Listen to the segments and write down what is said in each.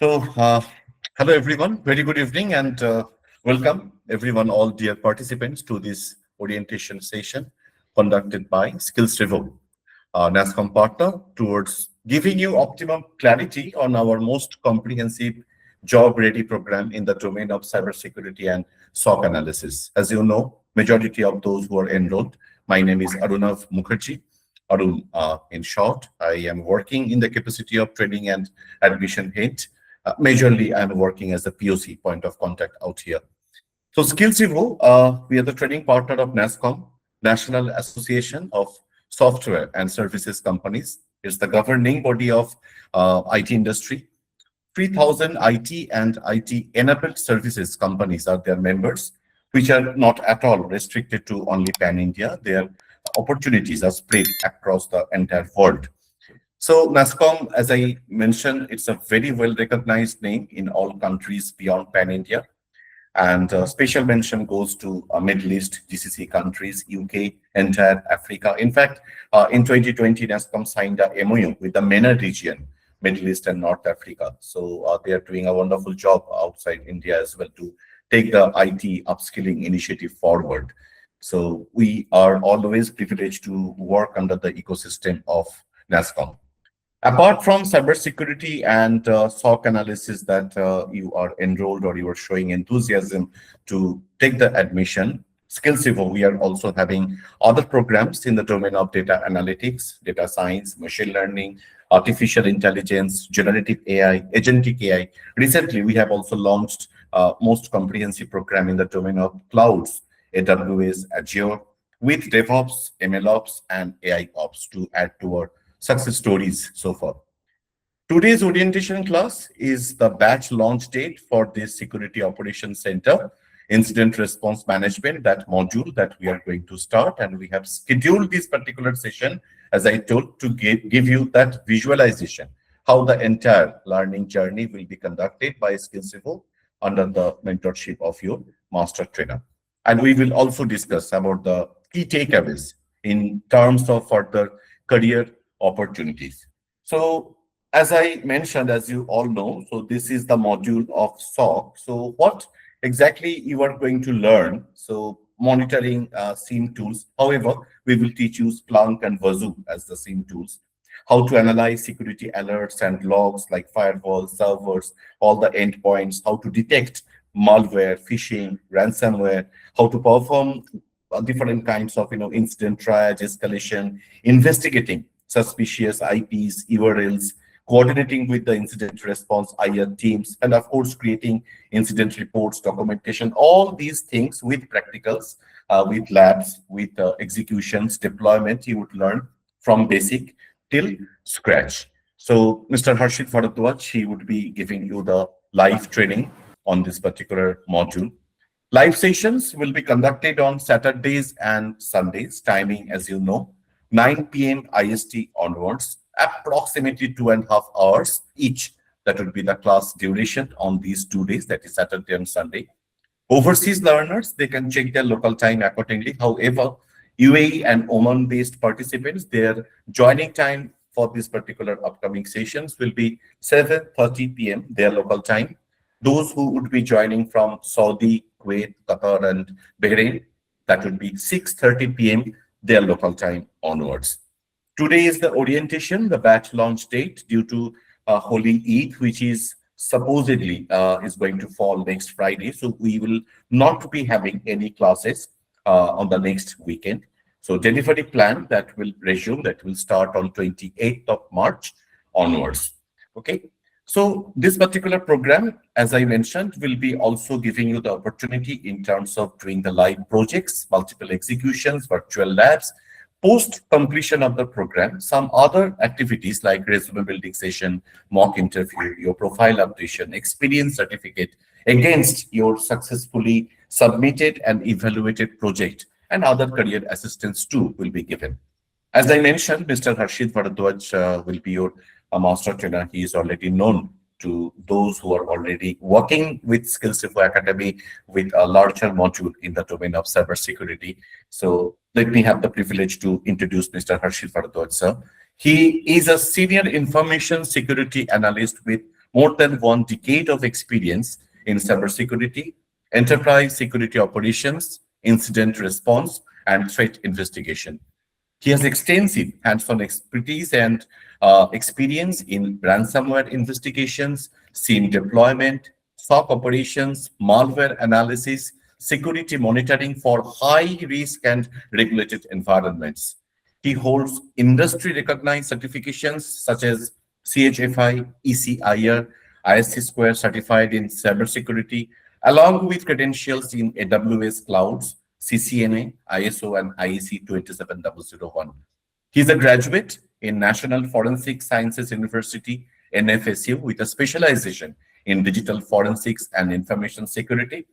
So, hello everyone. Very good evening and welcome everyone, all dear participants, to this orientation session conducted by Skills Revo, our NASCOM partner, towards giving you optimum clarity on our most comprehensive job-ready program in the domain of cybersecurity and SOC analysis. As you know, majority of those who are enrolled, my name is Arunav Mukherjee. Arun, in short, I am working in the capacity of training and admission head. Majorly, I'm working as the POC, point of contact out here. So Skills Evo, we are the training partner of NASCOM, National Association of Software and Services Companies. It's the governing body of IT industry. 3,000 IT and IT-enabled services companies are their members, which are not at all restricted to only pan-India. Their opportunities are spread across the entire world. So NASCOM, as I mentioned, it's a very well-recognized name in all countries beyond pan-India. And special mention goes to Middle East, GCC countries, UK, entire Africa. In fact, in 2020, NASCOM signed a MOU with the MENA region, Middle East and North Africa. So they are doing a wonderful job outside India as well to take the IT upskilling initiative forward. So we are always privileged to work under the ecosystem of NASCOM. Apart from cybersecurity and SOC analysis that you are enrolled or you are showing enthusiasm to take the admission, Skills Evo, we are also having other programs in the domain of data analytics, data science, machine learning, artificial intelligence, generative AI, agentic AI. Recently, we have also launched most comprehensive program in the domain of clouds, AWS, Azure, with DevOps, MLOps, and AI Ops to add to our success stories so far. Today's orientation class is the batch launch date for this Security Operations Center, Incident Response Management, that module that we are going to start. And we have scheduled this particular session, as I told, to give you that visualization, how the entire learning journey will be conducted by Skills Evo under the mentorship of your master trainer. And we will also discuss about the key takeaways in terms of further career opportunities. So as I mentioned, as you all know, so this is the module of SOC. So what exactly you are going to learn? So monitoring SIEM tools. However, we will teach you Splunk and Wazoo as the SIEM tools. How to analyze security alerts and logs like firewalls, servers, all the endpoints, how to detect malware, phishing, ransomware, how to perform different kinds of incident triage, escalation, investigating suspicious IPs, URLs, coordinating with the incident response IR teams, and of course, creating incident reports, documentation, all these things with practicals, with labs, with executions, deployment, you would learn from basic till scratch. So Mr. Harshit Bharadwaj, he would be giving you the live training on this particular module. Live sessions will be conducted on Saturdays and Sundays, timing, as you know, 9 p.m. IST onwards, approximately 2.5 hours each. That would be the class duration on these 2 days, that is Saturday and Sunday. Overseas learners, they can check their local time accordingly. However, UAE and Oman-based participants, their joining time for this particular upcoming sessions will be 7:30 p.m. their local time. Those who would be joining from Saudi, Kuwait, Qatar, and Bahrain, that would be 6:30 p.m. their local time onwards. Today is the orientation, the batch launch date due to Holy Eid, which is supposedly is going to fall next Friday. So we will not be having any classes on the next weekend. So delivery plan that will resume, that will start on 28th of March onwards. Okay. So this particular program, as I mentioned, will be also giving you the opportunity in terms of doing the live projects, multiple executions, virtual labs. Post completion of the program, some other activities like resume building session, mock interview, your profile updation, experience certificate against your successfully submitted and evaluated project, and other career assistance too will be given. As I mentioned, Mr. Harshit Bharadwaj will be your master trainer. He is already known to those who are already working with Skills Evo Academy with a larger module in the domain of cybersecurity. So let me have the privilege to introduce Mr. Harshit Bharadwaj, sir. He is a senior information security analyst with more than 1 decade of experience in cybersecurity, enterprise security operations, incident response, and threat investigation. He has extensive hands-on expertise and experience in ransomware investigations, SIEM deployment, SOC operations, malware analysis, security monitoring for high-risk and regulated environments. He holds industry-recognized certifications such as CHFI, ECIR, ISC Square certified in cybersecurity, along with credentials in AWS clouds, CCNA, ISO, and IEC 27001. He is a graduate in National Forensic Sciences University, NFSU, with a specialization in digital forensics and information security.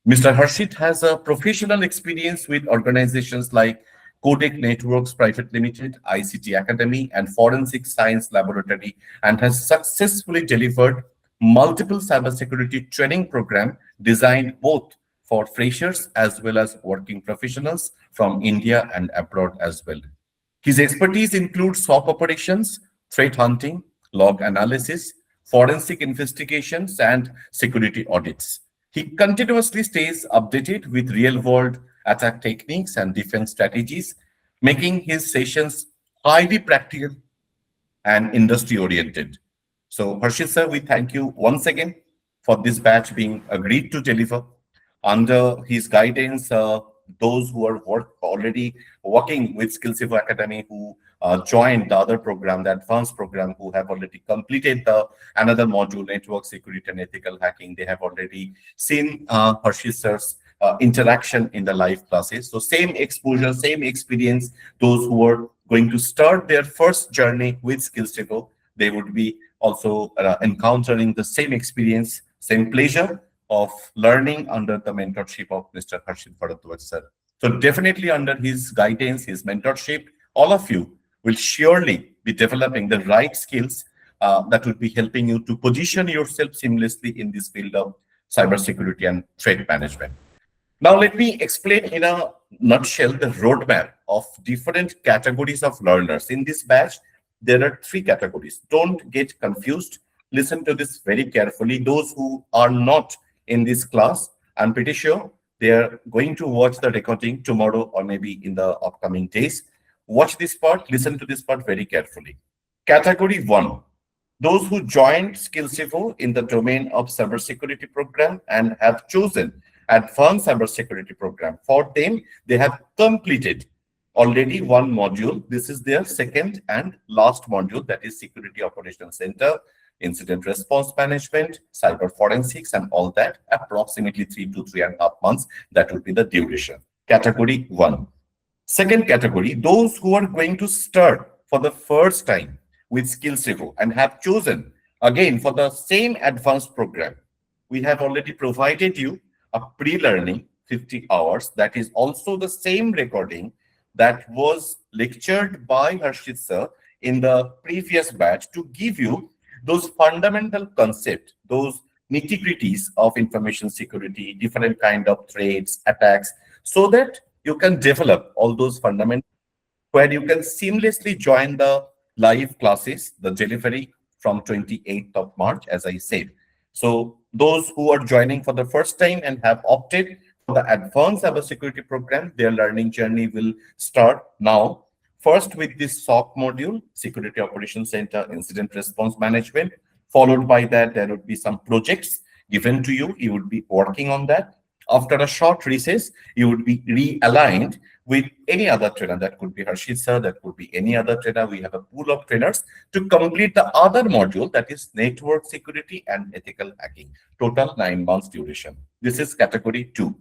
Mr. Harshit has a professional experience with organizations like Codec Networks Private Limited, ICT Academy, and Forensic Science Laboratory, and has successfully delivered multiple cybersecurity training programs designed both for freshers as well as working professionals from India and abroad as well. His expertise includes SOC operations, threat hunting, log analysis, forensic investigations, and security audits. He continuously stays updated with real-world attack techniques and defense strategies, making his sessions highly practical and industry-oriented. So, Harshit sir, we thank you once again for this batch being agreed to deliver. Under his guidance, those who are already working with SkillsEvo Academy, who joined the other program, the advanced program, who have already completed the another module, network security and ethical hacking, they have already seen Harshit sir's interaction in the live classes. So same exposure, same experience. Those who are going to start their first journey with SkillsEvo, they would be also encountering the same experience, same pleasure of learning under the mentorship of Mr. Harshit Bharadwaj sir. So definitely under his guidance, his mentorship, all of you will surely be developing the right skills that will be helping you to position yourself seamlessly in this field of cybersecurity and threat management. Now, let me explain in a nutshell the roadmap of different categories of learners. In this batch, there are 3 categories. Don't get confused. Listen to this very carefully. Those who are not in this class, I'm pretty sure they are going to watch the recording tomorrow or maybe in the upcoming days. Watch this part, listen to this part very carefully. Category 1, those who joined SkillsEvo in the domain of cybersecurity program and have chosen advanced cybersecurity program. For them, they have completed already 1 module. This is their second and last module, that is Security Operations Center, Incident Response Management, Cyber Forensics, and all that, approximately 3 to 3.5 months. That would be the duration. Category 1. Second category, those who are going to start for the first time with SkillsEvo and have chosen again for the same advanced program. We have already provided you a pre-learning 50 hours. That is also the same recording that was lectured by Harshit sir in the previous batch to give you those fundamental concepts, those nitty-gritties of information security, different kind of threats, attacks, so that you can develop all those fundamentals where you can seamlessly join the live classes, the delivery from 28th of March, as I said. So those who are joining for the first time and have opted for the advanced cybersecurity program, their learning journey will start now. First with this SOC module, Security Operations Center, Incident Response Management. Followed by that, there would be some projects given to you. You would be working on that. After a short recess, you would be realigned with any other trainer. That could be Harshit sir, that could be any other trainer. We have a pool of trainers to complete the other module, that is Network Security and Ethical Hacking. Total 9 months duration. This is category 2.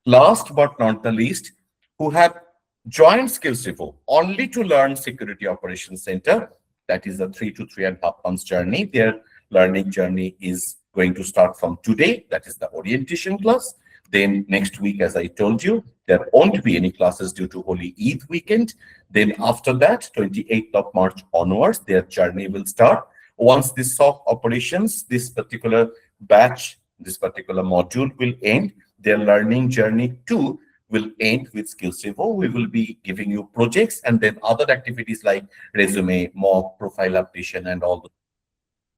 Last but not the least, who have joined SkillsEvo only to learn Security Operations Center. That is a 3 to 3.5 months journey. Their learning journey is going to start from today. That is the orientation class. Then next week, as I told you, there won't be any classes due to Holy Eid weekend. Then after that, 28th of March onwards, their journey will start. Once this SOC operations, this particular batch, this particular module will end, their learning journey too will end with SkillsEvo. We will be giving you projects and then other activities like resume, mock, profile updation, and all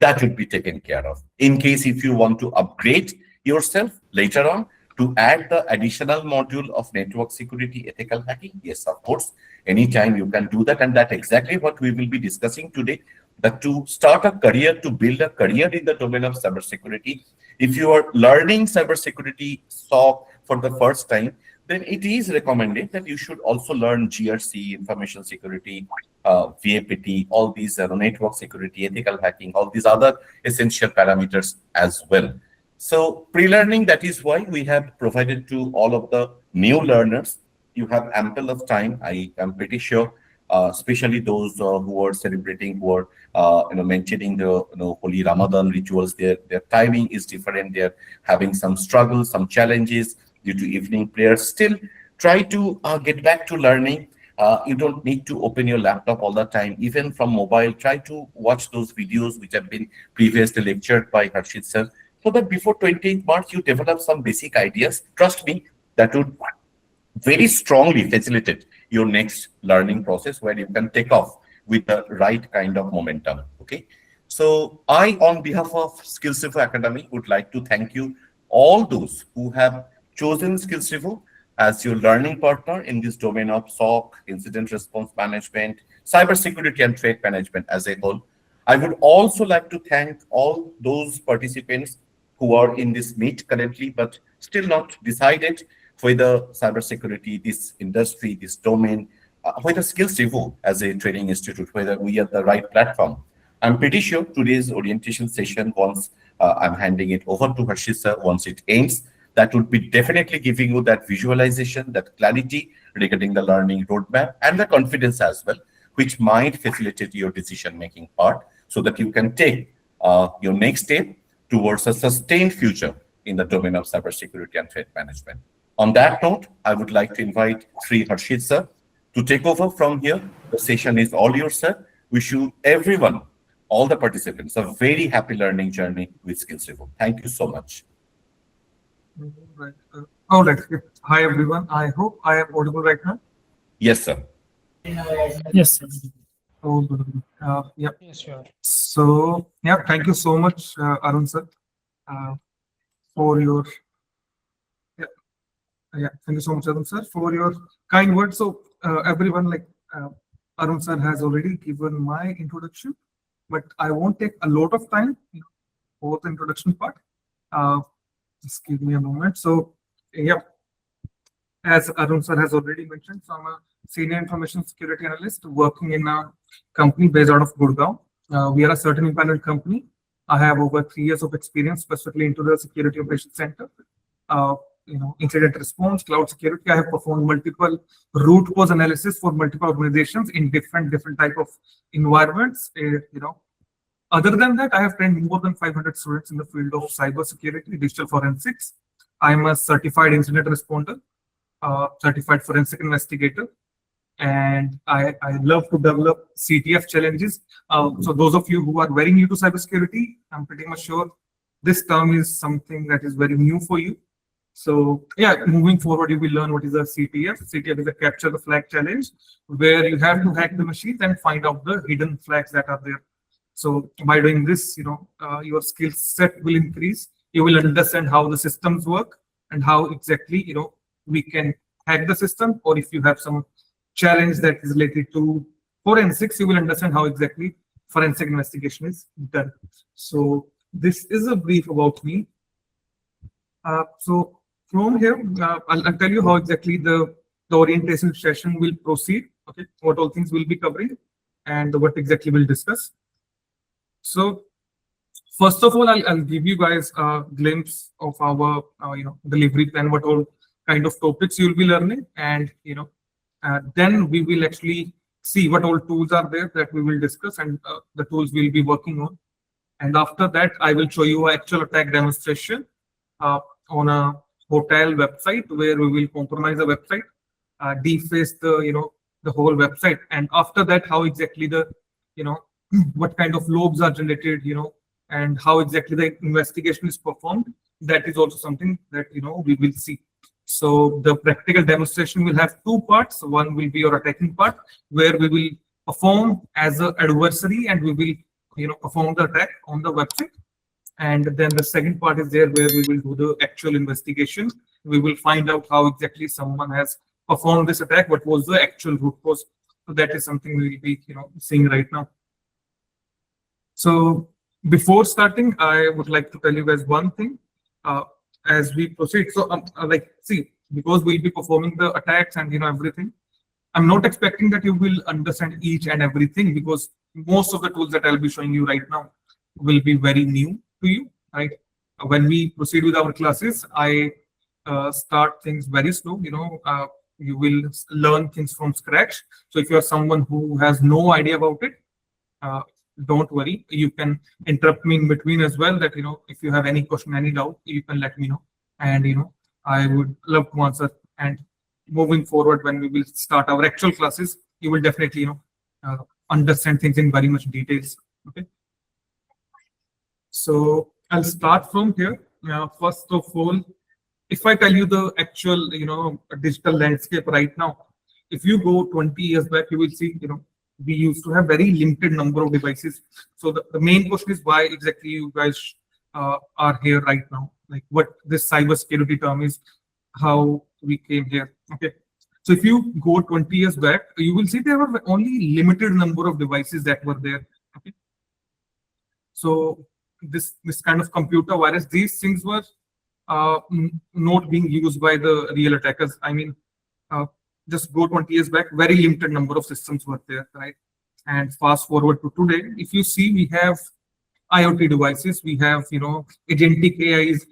that would be taken care of. In case if you want to upgrade yourself later on to add the additional module of network security, ethical hacking, yes, of course, anytime you can do that. And that's exactly what we will be discussing today, that to start a career, to build a career in the domain of cybersecurity, if you are learning cybersecurity SOC for the first time, then it is recommended that you should also learn GRC, information security, VAPT, all these network security, ethical hacking, all these other essential parameters as well. So pre-learning, that is why we have provided to all of the new learners. You have ample of time, I am pretty sure, especially those who are celebrating, who are maintaining the holy Ramadan rituals. Their timing is different. They're having some struggles, some challenges due to evening prayers. Still, try to get back to learning. You don't need to open your laptop all the time. Even from mobile, try to watch those videos which have been previously lectured by Harshit sir, so that before 20th March, you develop some basic ideas. Trust me, that would very strongly facilitate your next learning process, where you can take off with the right kind of momentum. Okay. So I, on behalf of SkillsRevo Academy, would like to thank you, all those who have chosen SkillsRevo as your learning partner in this domain of SOC, incident response management, cybersecurity, and threat management as a whole. I would also like to thank all those participants who are in this meet currently, but still not decided whether cybersecurity, this industry, this domain, whether SkillsRevo as a training institute, whether we are the right platform. I'm pretty sure today's orientation session, once I'm handing it over to Harshit sir, once it ends, that would be definitely giving you that visualization, that clarity regarding the learning roadmap, and the confidence as well, which might facilitate your decision-making part, so that you can take your next step towards a sustained future in the domain of cybersecurity and threat management. On that note, I would like to invite Sri Harshit sir to take over from here. The session is all yours, sir. Wish you everyone, all the participants, a very happy learning journey with SkillsRevo. Thank you so much. All right. Hi, everyone. I hope I am audible right now. Yes, sir. Yes, sir. Oh, good. Yeah. Yes, sure. So, yeah, thank you so much, Arun sir, for your thank you so much, Arun sir, for your kind words. So, everyone, like Arun sir has already given my introduction, but I won't take a lot of time for the introduction part. Just give me a moment. So, yeah, as Arun sir has already mentioned, so I'm a senior information security analyst working in a company based out of Gurgaon. We are a certain independent company. I have over 3 years of experience, specifically into the security operations center. Incident response, cloud security. I have performed multiple root cause analysis for multiple organizations in different type of environments. Other than that, I have trained more than 500 students in the field of cyber security, digital forensics. I'm a certified incident responder, certified forensic investigator, and I love to develop CTF challenges. So those of you who are very new to cybersecurity, I'm pretty much sure this term is something that is very new for you. So yeah, moving forward, you will learn what is a CTF. CTF is a capture the flag challenge, where you have to hack the machines and find out the hidden flags that are there. So by doing this, your skill set will increase. You will understand how the systems work and how exactly, we can hack the system. Or if you have some challenge that is related to forensics, you will understand how exactly forensic investigation is done. So this is a brief about me. So from here, I'll tell you how exactly the orientation session will proceed. Okay, what all things we'll be covering and what exactly we'll discuss. So first of all, I'll give you guys a glimpse of our delivery plan, what all kind of topics you'll be learning, and then we will actually see what all tools are there that we will discuss, and the tools we'll be working on. And after that, I will show you an actual attack demonstration on a hotel website, where we will compromise the website, deface the whole website, and after that, how exactly the what kind of logs are generated, and how exactly the investigation is performed. That is also something that we will see. So the practical demonstration will have 2 parts. One will be your attacking part, where we will perform as an adversary and we will perform the attack on the website. And then the second part is there where we will do the actual investigation. We will find out how exactly someone has performed this attack, what was the actual root cause. So that is something we will be seeing right now. So before starting, I would like to tell you guys one thing as we proceed. So see, because we'll be performing the attacks and everything, I'm not expecting that you will understand each and everything, because most of the tools that I'll be showing you right now will be very new to you, right? When we proceed with our classes, I start things very slow. You will learn things from scratch. So if you are someone who has no idea about it, don't worry. You can interrupt me in between as well. That if you have any question, any doubt, you can let me know, and I would love to answer. And moving forward, when we will start our actual classes, you will definitely understand things in very much details. Okay. So I'll start from here. First of all, if I tell you the actual digital landscape right now, if you go 20 years back, you will see we used to have very limited number of devices. So the main question is why exactly you guys are here right now, like what this cyber security term is, how we came here. Okay, so if you go 20 years back, you will see there were only limited number of devices that were there. Okay, so this kind of computer virus, these things were not being used by the real attackers. I mean, just go 20 years back, very limited number of systems were there, right? And fast forward to today, if you see, we have IoT devices, we have agentic AI is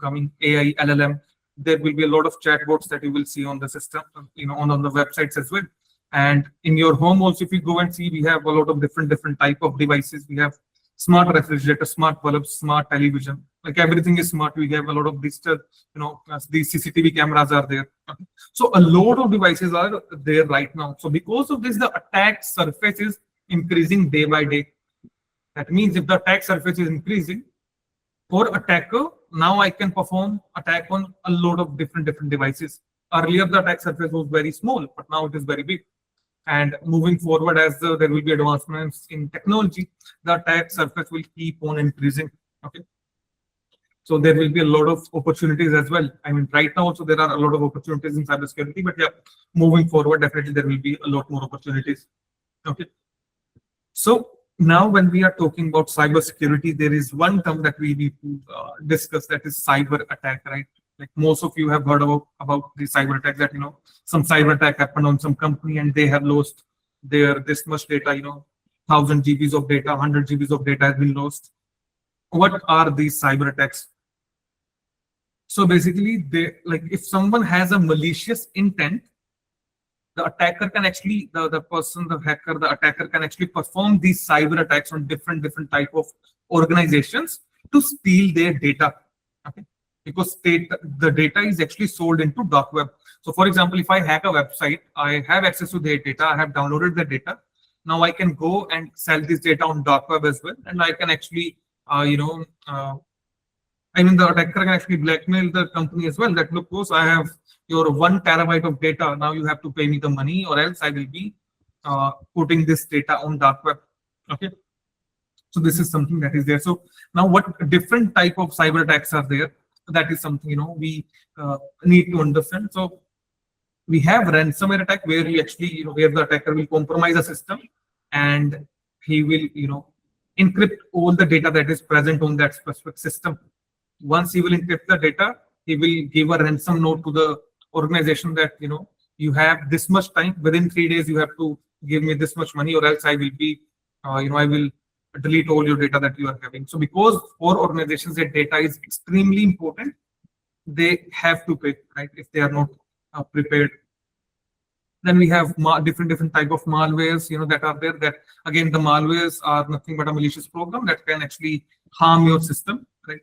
coming, AI, LLM. There will be a lot of chatbots that you will see on the system, on the websites as well. And in your home also, if you go and see, we have a lot of different type of devices. We have smart refrigerator, smart bulbs, smart television, like everything is smart. We have a lot of digital, these CCTV cameras are there. Okay. So a lot of devices are there right now. So because of this, the attack surface is increasing day by day. That means if the attack surface is increasing, for attacker, now I can perform attack on a lot of different devices. Earlier, the attack surface was very small, but now it is very big. And moving forward, as there will be advancements in technology, the attack surface will keep on increasing. Okay, so there will be a lot of opportunities as well. I mean, right now also there are a lot of opportunities in cybersecurity, but yeah, moving forward, definitely there will be a lot more opportunities. Okay, so now when we are talking about cybersecurity, there is one term that we need to discuss, that is cyber attack, right? Like most of you have heard about the cyber attack, that some cyber attack happened on some company and they have lost their this much data, 1,000 GBs of data, 100 GBs of data has been lost. What are these cyber attacks? So basically, if someone has a malicious intent, the attacker can actually, the hacker, the attacker can actually perform these cyber attacks on different type of organizations to steal their data. Okay, because the data is actually sold into dark web. So for example, if I hack a website, I have access to their data, I have downloaded the data. Now I can go and sell this data on dark web as well, and I can actually, I mean, the attacker can actually blackmail the company as well, that look, I have your 1 terabyte of data, now you have to pay me the money, or else I will be putting this data on dark web. Okay, so this is something that is there. So now what different type of cyber attacks are there? That is something we need to understand. So we have ransomware attack, where we actually, where the attacker will compromise a system and he will, encrypt all the data that is present on that specific system. Once he will encrypt the data, he will give a ransom note to the organization that you have this much time, within 3 days you have to give me this much money, or else I will be, I will delete all your data that you are having. So because for organizations that data is extremely important, they have to pay, right, if they are not prepared. Then we have different type of malwares, that are there. That again, the malwares are nothing but a malicious program that can actually harm your system, right?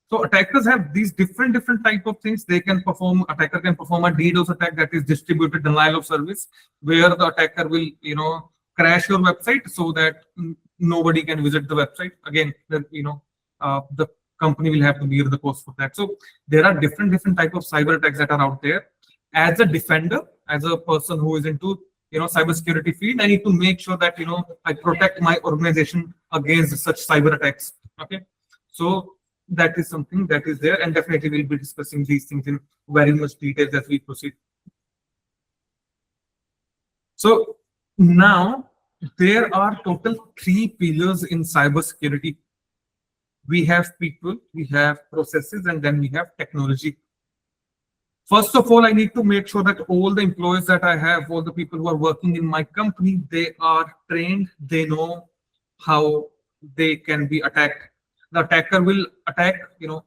So attackers have these different type of things. They can perform. Attacker can perform a DDoS attack, that is distributed denial of service, where the attacker will crash your website so that nobody can visit the website. Again, the company will have to bear the cost for that. So there are different type of cyber attacks that are out there. As a defender, as a person who is into cybersecurity field, I need to make sure that I protect my organization against such cyber attacks. Okay, so that is something that is there, and definitely we'll be discussing these things in very much detail as we proceed. So now there are total 3 pillars in cybersecurity. We have people, we have processes, and then we have technology. First of all, I need to make sure that all the employees that I have, all the people who are working in my company, they are trained, they know how they can be attacked. The attacker will attack, the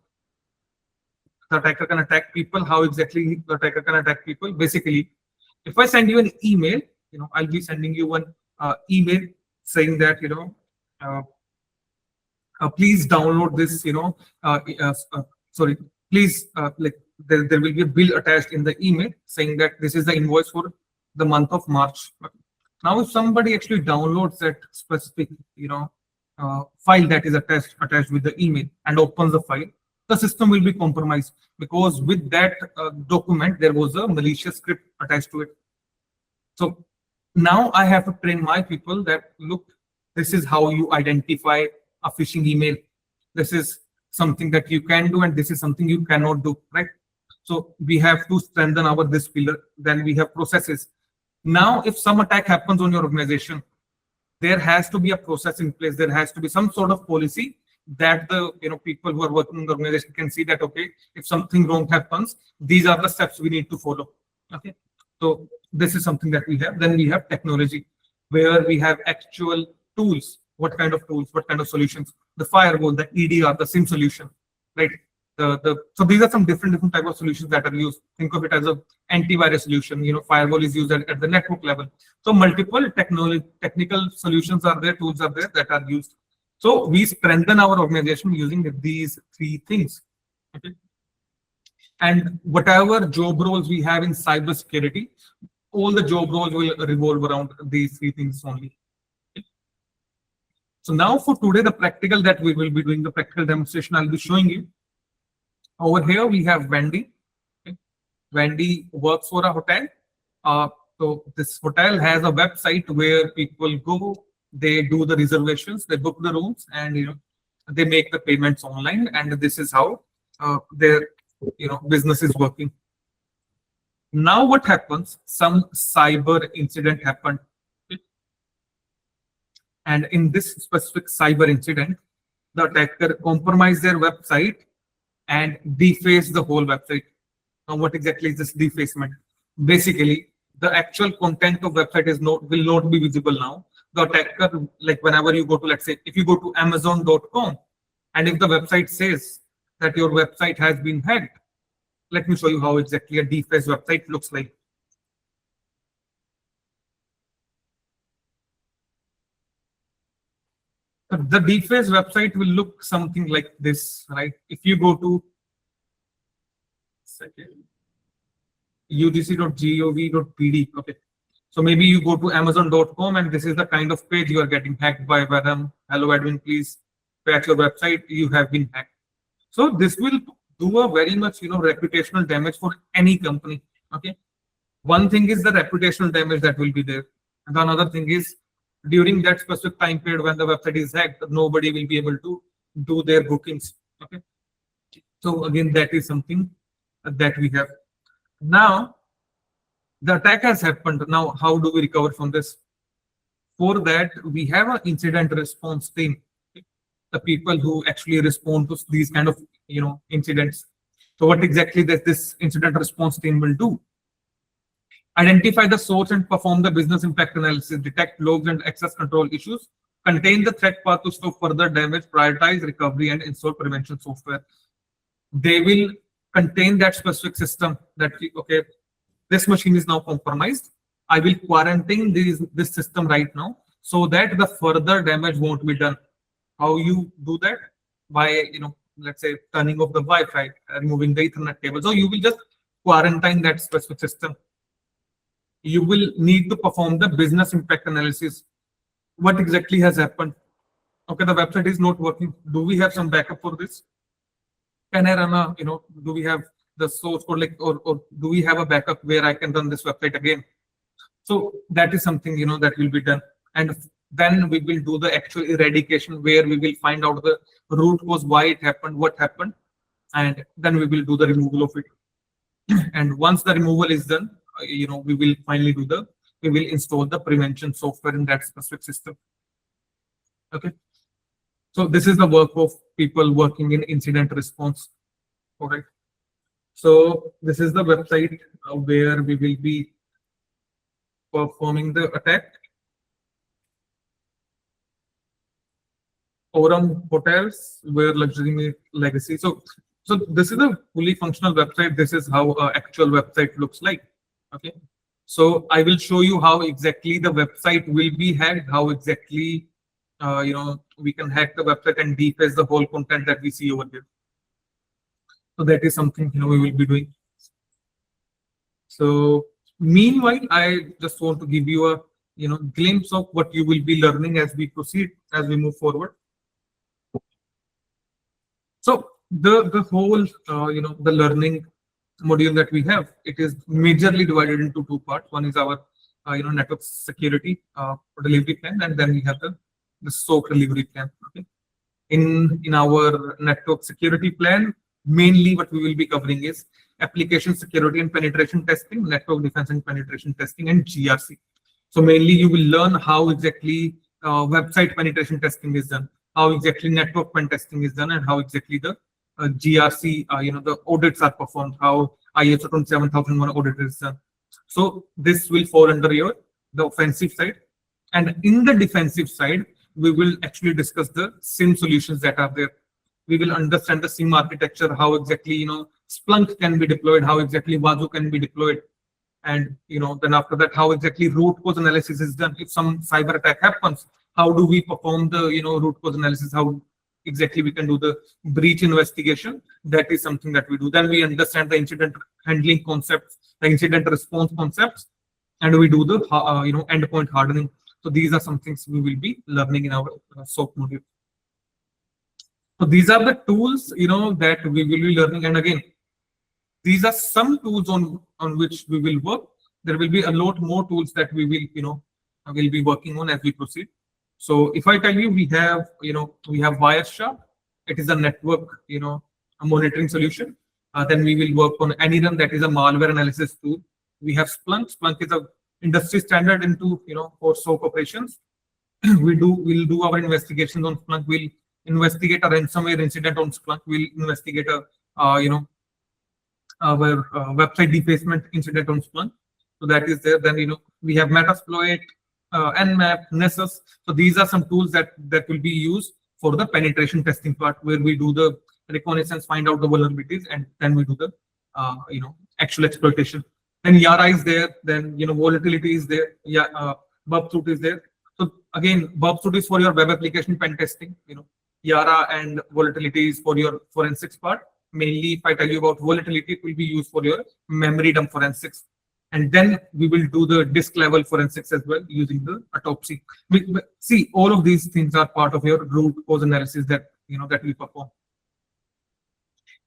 attacker can attack people. How exactly the attacker can attack people? Basically, if I send you an email, I'll be sending you one email saying that, please download this, sorry, please, like there will be a bill attached in the email saying that this is the invoice for the month of March. Now, if somebody actually downloads that specific, file that is attached with the email and opens the file, the system will be compromised, because with that document, there was a malicious script attached to it. So now I have to train my people that, look, this is how you identify a phishing email. This is something that you can do, and this is something you cannot do, right? So we have to strengthen our this pillar. Then we have processes. Now, if some attack happens on your organization, there has to be a process in place. There has to be some sort of policy that the people who are working in the organization can see that, okay, if something wrong happens, these are the steps we need to follow. Okay, so this is something that we have. Then we have technology, where we have actual tools. What kind of tools? What kind of solutions? The firewall, the EDR, the SIM solution, right? So these are some different type of solutions that are used. Think of it as a antivirus solution. Firewall is used at the network level. So multiple technical solutions are there, tools are there that are used. So we strengthen our organization using these 3 things. Okay. And whatever job roles we have in cybersecurity, all the job roles will revolve around these 3 things only. Okay. So now for today, the practical that we will be doing, the practical demonstration I'll be showing you. Over here, we have Wendy. Okay. Wendy works for a hotel. So this hotel has a website where people go, they do the reservations, they book the rooms, and they make the payments online. And this is how their business is working. Now, what happens? Some cyber incident happened, okay? And in this specific cyber incident, the attacker compromised their website and defaced the whole website. Now, what exactly is this defacement? Basically, the actual content of website will not be visible now. The attacker, like whenever you go to, let's say, if you go to Amazon.com, and if the website says that your website has been hacked, let me show you how exactly a defaced website looks like. The defaced website will look something like this, right? If you go to udc.gov.pd, okay. So maybe you go to Amazon.com, and this is the kind of page you are getting hacked by. Hello admin, please patch your website. You have been hacked. So this will do a very much reputational damage for any company. Okay. One thing is the reputational damage that will be there, and another thing is, during that specific time period when the website is hacked, nobody will be able to do their bookings. Okay. So again, that is something that we have. Now, the attack has happened. Now, how do we recover from this? For that, we have an incident response team. Okay. The people who actually respond to these kind of incidents. So what exactly does this incident response team will do? Identify the source and perform the business impact analysis, detect logs and access control issues, contain the threat path to stop further damage, prioritize recovery, and install prevention software. They will contain that specific system that, okay, this machine is now compromised. I will quarantine this system right now so that the further damage won't be done. How you do that? By, let's say, turning off the Wi-Fi, removing the Ethernet cable. So you will just quarantine that specific system. You will need to perform the business impact analysis. What exactly has happened? Okay, the website is not working. Do we have some backup for this? Can I run a, do we have the source code, like, or do we have a backup where I can run this website again? So that is something, that will be done. And then we will do the actual eradication, where we will find out the root cause, why it happened, what happened, and then we will do the removal of it. And once the removal is done, we will finally we will install the prevention software in that specific system. Okay. So this is the work of people working in incident response. All right. So this is the website where we will be performing the attack. Aurum Hotels, where luxury meet legacy. So this is a fully functional website. This is how an actual website looks like. Okay. So I will show you how exactly the website will be hacked, how exactly we can hack the website and deface the whole content that we see over there. So that is something we will be doing. So meanwhile, I just want to give you a glimpse of what you will be learning as we proceed, as we move forward. So the whole the learning module that we have, it is majorly divided into two parts. One is our network security delivery plan, and then we have the SOC delivery plan. Okay. In our network security plan, mainly what we will be covering is application security and penetration testing, network defense and penetration testing, and GRC. So mainly you will learn how exactly website penetration testing is done, how exactly network pen testing is done, and how exactly the GRC, the audits are performed, how ISO 27001 audit is done. So this will fall under the offensive side. And in the defensive side, we will actually discuss the SIM solutions that are there. We will understand the SIM architecture, how exactly Splunk can be deployed, how exactly Wazoo can be deployed, and then after that, how exactly root cause analysis is done. If some cyber attack happens, how do we perform the root cause analysis? How exactly we can do the breach investigation? That is something that we do. Then we understand the incident handling concepts, the incident response concepts, and we do the endpoint hardening. So these are some things we will be learning in our SOC module. So these are the tools that we will be learning. And again, these are some tools on which we will work. There will be a lot more tools that we will will be working on as we proceed. So if I tell you, we have Wireshark. It is a network a monitoring solution. Then we will work on AnyRun, that is a malware analysis tool. We have Splunk. Splunk is a industry standard into for SOC operations. We'll do our investigations on Splunk. We'll investigate a ransomware incident on Splunk. We'll investigate our website defacement incident on Splunk. So that is there. Then we have Metasploit, Nmap, Nessus. So these are some tools that will be used for the penetration testing part, where we do the reconnaissance, find out the vulnerabilities, and then we do the actual exploitation. Then Yara is there. Then volatility is there. Yeah, Burp Suite is there. So again, Burp Suite is for your web application pen testing. Yara and volatility is for your forensics part. Mainly, if I tell you about volatility, it will be used for your memory dump forensics. And then we will do the disk level forensics as well using the autopsy. See, all of these things are part of your root cause analysis that that we perform.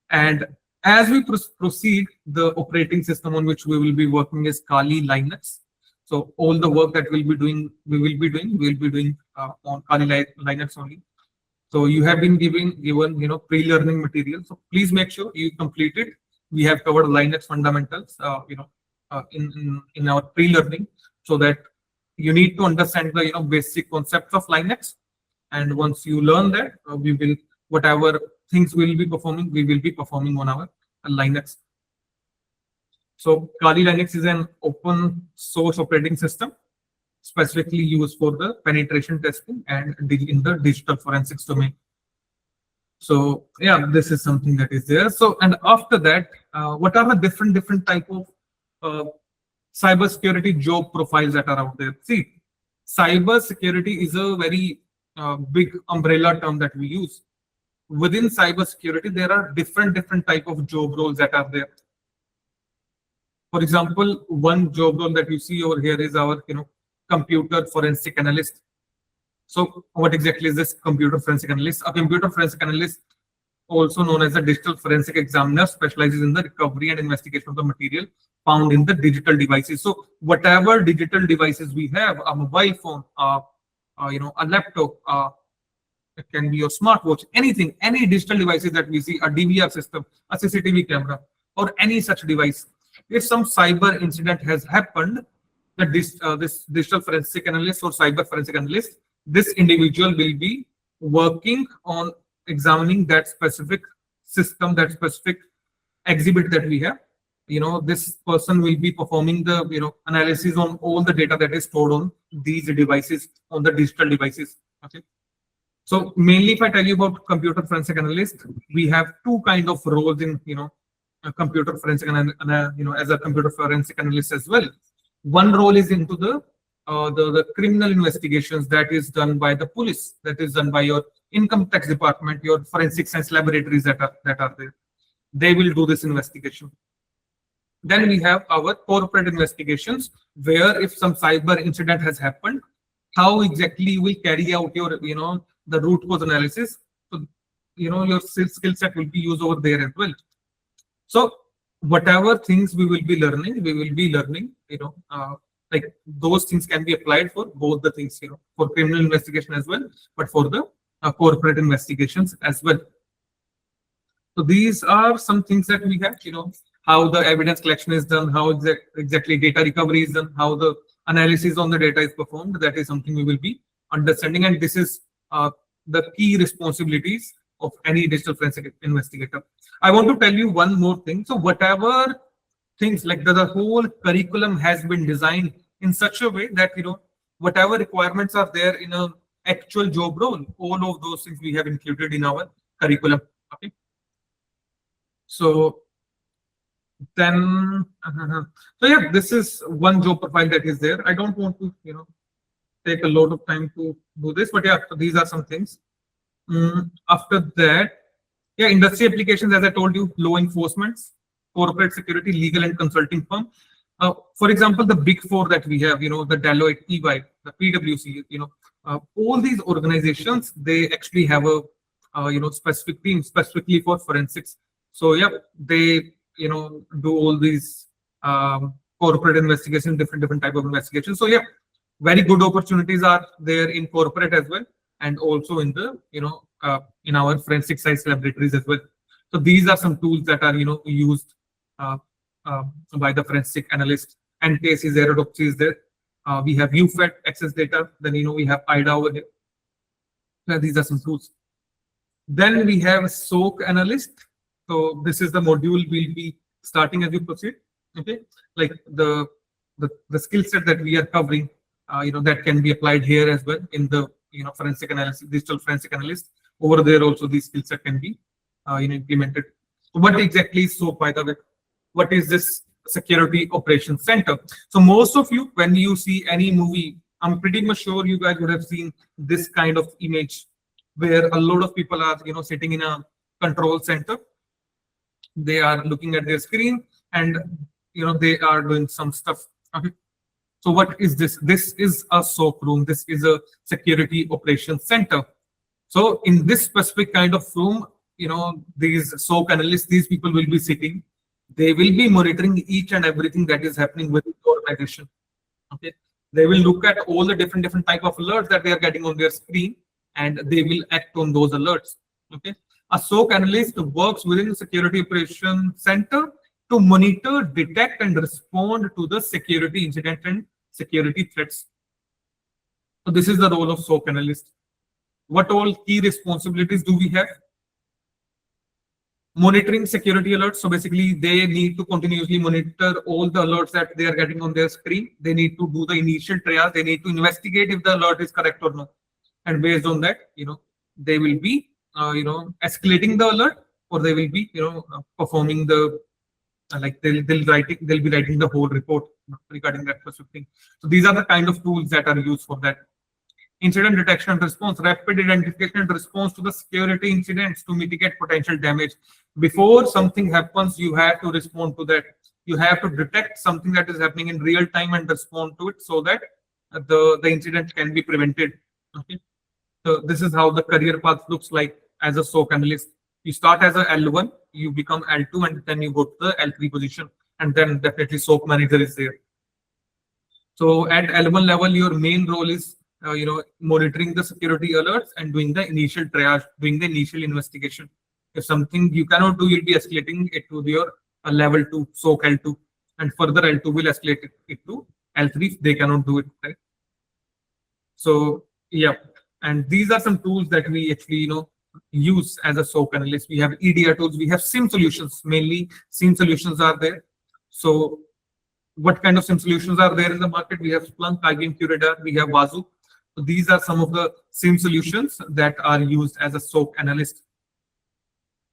And as we proceed, the operating system on which we will be working is Kali Linux. So all the work that we will be doing on Kali Linux only. So you have been given pre-learning material. So please make sure you complete it. We have covered Linux fundamentals in our pre-learning, so that you need to understand the basic concepts of Linux. And once you learn that, we will whatever things we will be performing on our Linux. So Kali Linux is an open source operating system specifically used for the penetration testing and in the digital forensics domain. So yeah, this is something that is there. So, and after that, what are the different type of cyber security job profiles that are out there? See, cyber security is a very big umbrella term that we use. Within cyber security, there are different type of job roles that are there. For example, one job role that you see over here is our computer forensic analyst. So what exactly is this computer forensic analyst? A computer forensic analyst also known as a digital forensic examiner, specializes in the recovery and investigation of the material found in the digital devices. So whatever digital devices we have, a mobile phone, a laptop, it can be your smartwatch, anything, any digital devices that we see, a DVR system, a CCTV camera, or any such device. If some cyber incident has happened, this digital forensic analyst or cyber forensic analyst, this individual will be working on examining that specific system, that specific exhibit that we have. This person will be performing the analysis on all the data that is stored on these devices, on the digital devices. Okay. So mainly, if I tell you about computer forensic analyst, we have two kind of roles in a computer forensic as a computer forensic analyst as well. One role is into the criminal investigations that is done by the police, that is done by your income tax department, your forensic science laboratories that are there. They will do this investigation. Then we have our corporate investigations, where if some cyber incident has happened, how exactly you will carry out your the root cause analysis. So your skill set will be used over there as well. So whatever things we will be learning, like those things can be applied for both the things, for criminal investigation as well, but for the corporate investigations as well. So these are some things that we have, how the evidence collection is done, how exactly data recovery is done, how the analysis on the data is performed. That is something we will be understanding, and this is the key responsibilities of any digital forensic investigator. I want to tell you one more thing. So whatever things, like the whole curriculum has been designed in such a way that whatever requirements are there in a actual job role, all of those things we have included in our curriculum. Okay. So then, so yeah, this is one job profile that is there. I don't want to take a lot of time to do this, but yeah, so these are some things. After that, yeah, industry applications, as I told you, law enforcement, corporate security, legal and consulting firm. For example, the big four that we have, the Deloitte, EY, the PwC, all these organizations, they actually have a specific team specifically for forensics. So yeah, they do all these corporate investigation, different type of investigations. So yeah, very good opportunities are there in corporate as well, and also in the in our forensic science laboratories as well. So these are some tools that are used by the forensic analyst. NCASE is there, Adobe is there. We have UFED access data. Then we have IDA over here. So these are some tools. Then we have SOC Analyst. So this is the module we'll be starting as we proceed. Okay, like the skill set that we are covering, that can be applied here as well in the forensic analysis, digital forensic analyst. Over there also these skill set can be implemented. So what exactly is SOC, by the way? What is this Security Operations Center? So most of you, when you see any movie, I'm pretty much sure you guys would have seen this kind of image where a lot of people are sitting in a control center. They are looking at their screen and they are doing some stuff. Okay. So what is this? This is a SOC room. This is a Security Operations Center. So in this specific kind of room, these SOC analysts, these people will be sitting. They will be monitoring each and everything that is happening within the organization. Okay. They will look at all the different type of alerts that they are getting on their screen, and they will act on those alerts. Okay. A SOC analyst works within the Security Operations Center to monitor, detect, and respond to the security incident and security threats. So this is the role of SOC analyst. What all key responsibilities do we have? Monitoring security alerts. So basically, they need to continuously monitor all the alerts that they are getting on their screen. They need to do the initial triage. They need to investigate if the alert is correct or not. And based on that, they will be, escalating the alert, or they will be, performing the, they'll be writing the whole report regarding that specific thing. So these are the kind of tools that are used for that. Incident detection and response, rapid identification and response to the security incidents to mitigate potential damage. Before something happens, you have to respond to that. You have to detect something that is happening in real time and respond to it so that the incident can be prevented. Okay. So this is how the career path looks like as a SOC analyst. You start as a L1, you become L2, and then you go to the L3 position, and then definitely SOC manager is there. So at L1 level, your main role is monitoring the security alerts and doing the initial triage, doing the initial investigation. If something you cannot do, you'll be escalating it to your level 2, SOC L2, and further L2 will escalate it to L3 if they cannot do it, right? So yeah, and these are some tools that we actually use as a SOC analyst. We have EDR tools, we have SIM solutions, mainly SIM solutions are there. So what kind of SIM solutions are there in the market? We have Splunk, IBM QRadar, we have Wazoo. So these are some of the SIM solutions that are used as a SOC analyst.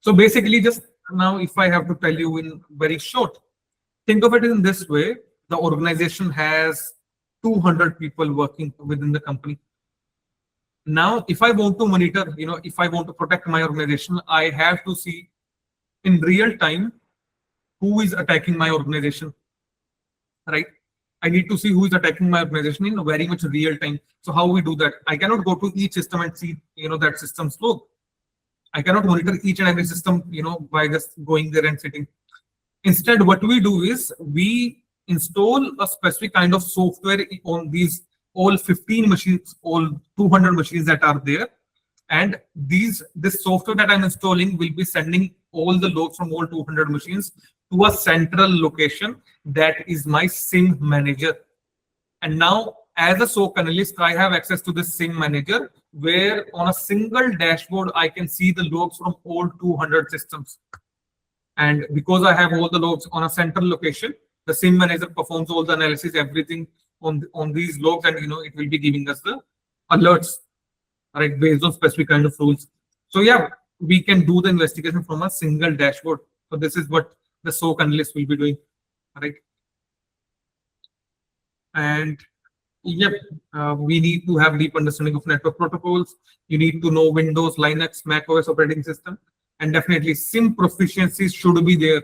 So basically, just now, if I have to tell you in very short, think of it in this way: the organization has 200 people working within the company. Now, if I want to monitor, if I want to protect my organization, I have to see in real time who is attacking my organization, right? I need to see who is attacking my organization in very much real time. So how we do that? I cannot go to each system and see, that system's log. I cannot monitor each and every system, by just going there and sitting. Instead, what we do is we install a specific kind of software on these all 15 machines, all 200 machines that are there. And this software that I'm installing will be sending all the logs from all 200 machines to a central location that is my SIM manager. And now, as a SOC analyst, I have access to this SIM manager, where on a single dashboard, I can see the logs from all 200 systems. And because I have all the logs on a central location, the SIM manager performs all the analysis, everything on these logs, and it will be giving us the alerts, right, based on specific kind of rules. So yeah, we can do the investigation from a single dashboard. So this is what the SOC analyst will be doing, right? And yep, we need to have deep understanding of network protocols. You need to know Windows, Linux, Mac OS operating system, and definitely SIM proficiency should be there.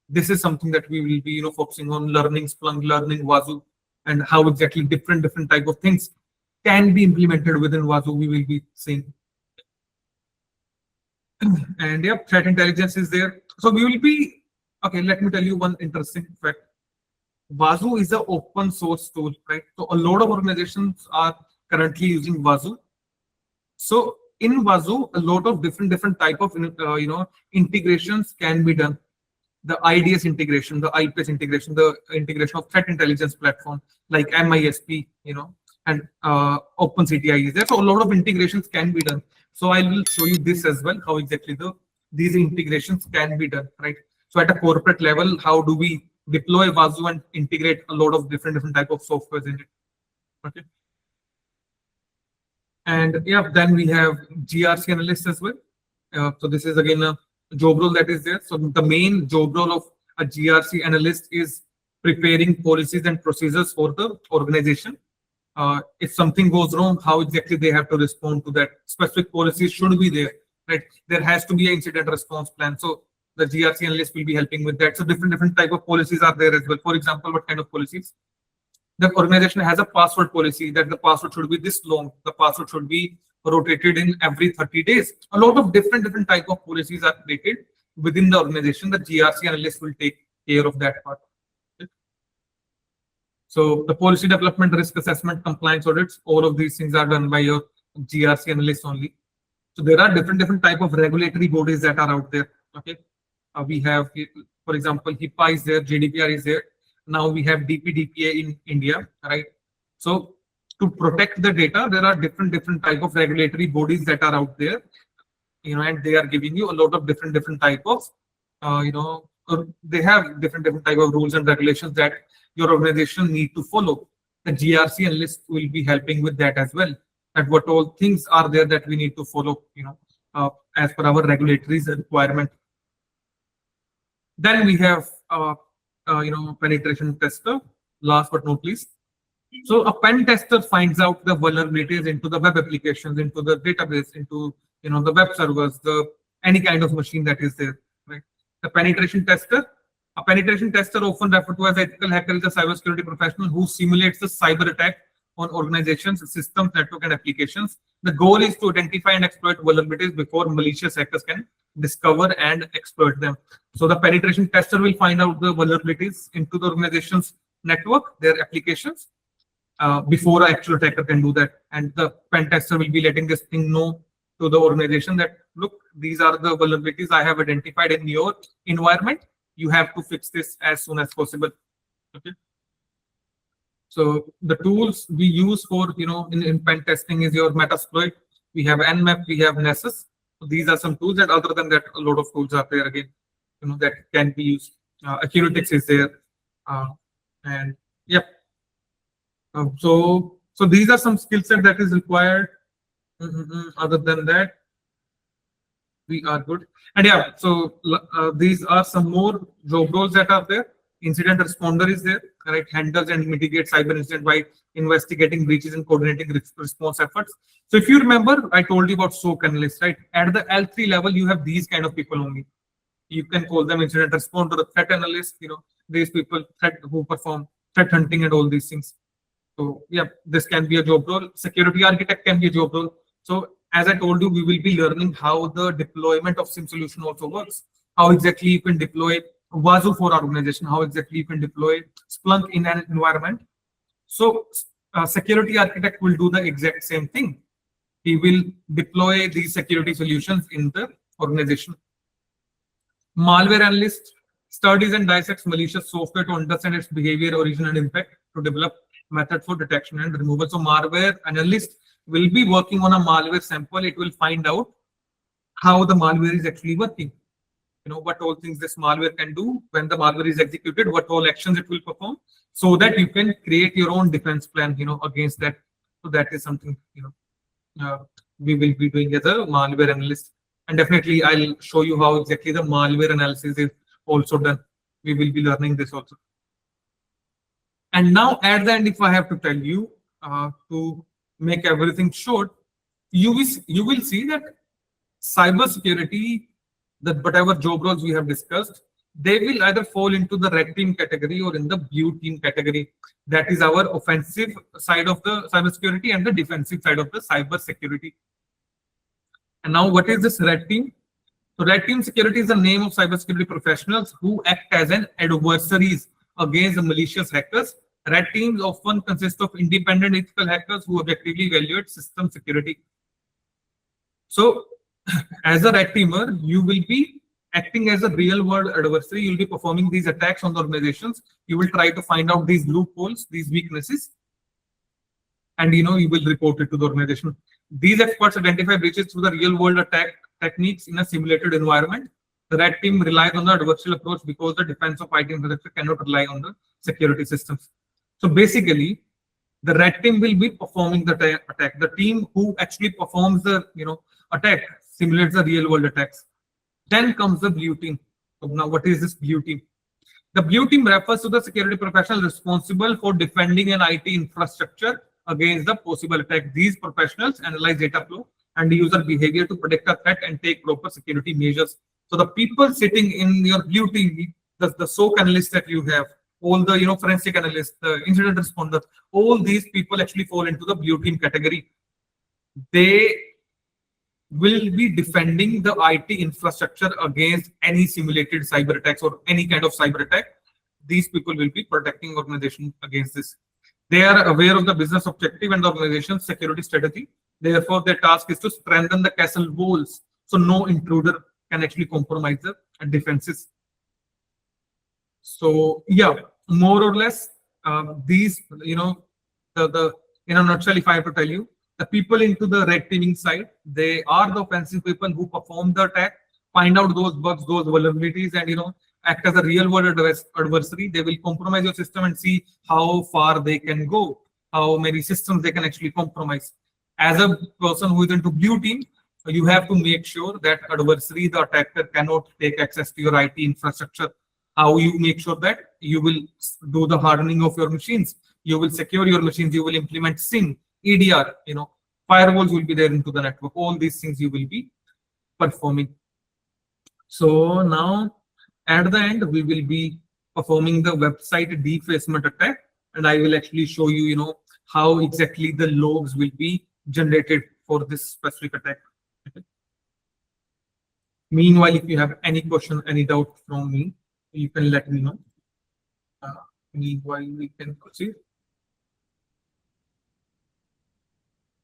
This is something that we will be focusing on, learning Splunk, learning Wazoo, and how exactly different type of things can be implemented within Wazoo. We will be seeing. And yeah, threat intelligence is there. So we will be okay. Let me tell you one interesting fact. Wazoo is an open source tool, right? So a lot of organizations are currently using Wazoo. So in Wazoo, a lot of different type of integrations can be done. The IDS integration, the IPS integration, the integration of threat intelligence platform like MISP, and OpenCTI is there. So a lot of integrations can be done. So I will show you this as well, how exactly these integrations can be done, right? So at a corporate level, how do we deploy Wazoo and integrate a lot of different type of softwares in it? Okay. And yeah, then we have GRC analyst as well. So this is again a job role that is there. So the main job role of a GRC analyst is preparing policies and procedures for the organization. If something goes wrong, how exactly they have to respond to that. Specific policies should be there, right? There has to be an incident response plan. So the GRC analyst will be helping with that. So different type of policies are there as well. For example, what kind of policies? The organization has a password policy that the password should be this long. The password should be rotated in every 30 days. A lot of different type of policies are created within the organization. The GRC analyst will take care of that part. So the policy development, risk assessment, compliance audits, all of these things are done by your GRC analyst only. So there are different type of regulatory bodies that are out there. Okay, we have, for example, HIPAA is there, GDPR is there. Now we have DPDPA in India, right? So to protect the data, there are different type of regulatory bodies that are out there, and they are giving you a lot of different type of, they have different type of rules and regulations that your organization need to follow. The GRC analyst will be helping with that as well. That what all things are there that we need to follow, as per our regulatory requirement. Then we have, penetration tester. Last but not least. So a pen tester finds out the vulnerabilities into the web applications, into the database, into the web servers, any kind of machine that is there, right? The penetration tester. A penetration tester, often referred to as ethical hacker, is a cybersecurity professional who simulates the cyber attack on organizations, systems, network, and applications. The goal is to identify and exploit vulnerabilities before malicious hackers can discover and exploit them. So the penetration tester will find out the vulnerabilities into the organization's network, their applications, before an actual attacker can do that. And the pen tester will be letting this thing know to the organization that, look, these are the vulnerabilities I have identified in your environment. You have to fix this as soon as possible. Okay. So the tools we use for, in pen testing is your Metasploit. We have Nmap, we have Nessus. So these are some tools, and other than that, a lot of tools are there again, that can be used. Accuratics is there, and yep. So these are some skill set that is required. Other than that, we are good. And yeah, so these are some more job roles that are there. Incident responder is there, right? Handles and mitigate cyber incident by investigating breaches and coordinating response efforts. So if you remember, I told you about SOC Analyst, right? At the L3 level, you have these kind of people only. You can call them incident responder, threat analyst, these people who perform threat hunting and all these things. So yeah, this can be a job role. Security architect can be a job role. So as I told you, we will be learning how the deployment of SIM solution also works. How exactly you can deploy Wazoo for our organization, how exactly you can deploy Splunk in an environment. So security architect will do the exact same thing. He will deploy these security solutions in the organization. Malware analyst studies and dissects malicious software to understand its behavior, origin, and impact to develop method for detection and removal. So malware analyst will be working on a malware sample. It will find out how the malware is actually working. What all things this malware can do when the malware is executed, what all actions it will perform, so that you can create your own defense plan, against that. So that is something, we will be doing as a malware analyst. And definitely I'll show you how exactly the malware analysis is also done. We will be learning this also. And now at the end, if I have to tell you, to make everything short, you will see that cybersecurity, that whatever job roles we have discussed, they will either fall into the red team category or in the blue team category. That is our offensive side of the cybersecurity and the defensive side of the cybersecurity. And now what is this red team? So red team security is the name of cybersecurity professionals who act as an adversaries against the malicious hackers. Red teams often consist of independent ethical hackers who objectively evaluate system security. So as a red teamer, you will be acting as a real world adversary. You'll be performing these attacks on the organizations. You will try to find out these loopholes, these weaknesses, and you will report it to the organization. These experts identify breaches through the real world attack techniques in a simulated environment. The red team relies on the adversarial approach because the defense of IT infrastructure cannot rely on the security systems. So basically, the red team will be performing the attack. The team who actually performs the attack simulates the real world attacks. Then comes the blue team. So now what is this blue team? The blue team refers to the security professional responsible for defending an IT infrastructure against the possible attack. These professionals analyze data flow and user behavior to predict a threat and take proper security measures. So the people sitting in your blue team, the SOC analysts that you have, all the forensic analysts, the incident responder, all these people actually fall into the blue team category. They will be defending the IT infrastructure against any simulated cyber attacks or any kind of cyber attack. These people will be protecting organization against this. They are aware of the business objective and the organization's security strategy. Therefore, their task is to strengthen the castle walls so no intruder can actually compromise the defenses. So yeah, more or less, these, in a nutshell, if I have to tell you, the people into the red teaming side, they are the offensive people who perform the attack, find out those bugs, those vulnerabilities, and act as a real world adversary. They will compromise your system and see how far they can go, how many systems they can actually compromise. As a person who is into blue team, you have to make sure that adversary, the attacker, cannot take access to your IT infrastructure. How you make sure that you will do the hardening of your machines, you will secure your machines, you will implement SIM, EDR, firewalls will be there into the network. All these things you will be performing. So now at the end, we will be performing the website defacement attack, and I will actually show you, how exactly the logs will be generated for this specific attack. Okay. Meanwhile, if you have any question, any doubt from me, you can let me know. Meanwhile, we can proceed.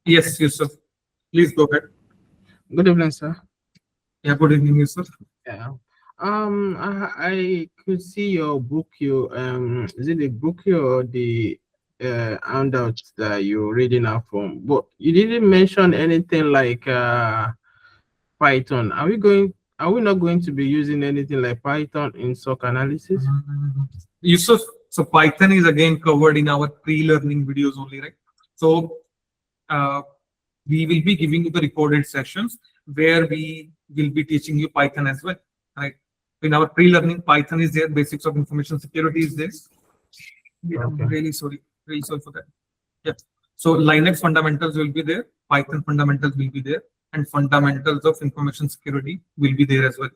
Yes, Yusuf. Please go ahead. Good evening, sir. Yeah, good evening, Yusuf. Yeah. I could see your book. Is it the book or the handouts that you're reading out from? But you didn't mention anything like Python. Are we not going to be using anything like Python in SOC analysis? Yusuf, so Python is again covered in our pre-learning videos only, right? So we will be giving you the recorded sessions where we will be teaching you Python as well, right? In our pre-learning, Python is there, basics of information security is this. Yeah, Okay. I'm really sorry for that. Yeah. So Linux fundamentals will be there, Python fundamentals will be there, and fundamentals of information security will be there as well,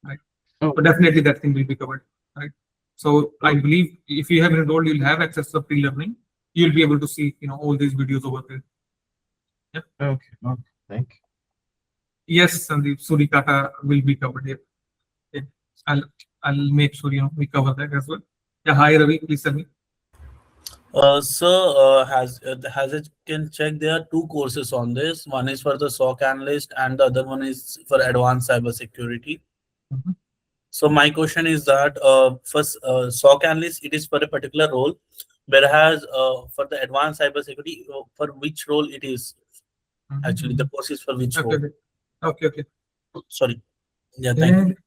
right? Oh. So definitely that thing will be covered, right? So I believe if you have enrolled, you'll have access to pre-learning. You'll be able to see, all these videos over there. Okay. Thank you. Yes, Sandeep, Surikata will be covered here. Yeah. I'll make sure we cover that as well. Yeah, hi Ravi, please tell me. So, has it can check there are two courses on this. One is for the SOC analyst, and the other one is for advanced cyber security. Mhm. So my question is that first SOC analyst it is for a particular role, whereas for the advanced cyber security for which role it is actually the course is for which Okay, role? okay. Sorry. Yeah, thank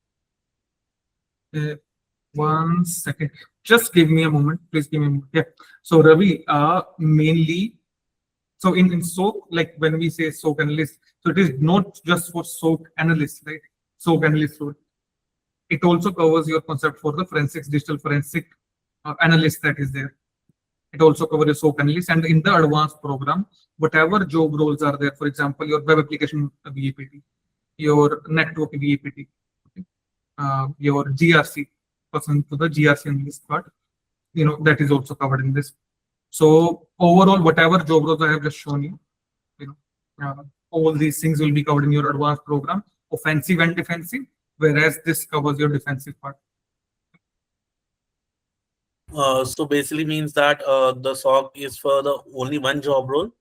you. 1 second. Just give me a moment. Please give me a moment. Yeah. So Ravi, mainly, so in SOC, like when we say SOC analyst, so it is not just for SOC analyst, right? SOC analyst role. It also covers your concept for the forensics, digital forensic analyst that is there. It also covers your SOC analyst, and in the advanced program, whatever job roles are there, for example, your web application VAPT, your network VAPT, your GRC, person to the GRC analyst part, that is also covered in this. So overall, whatever job roles I have just shown you, all these things will be covered in your advanced program, offensive and defensive, whereas this covers your defensive part. So basically means that the SOC is for the only one job role,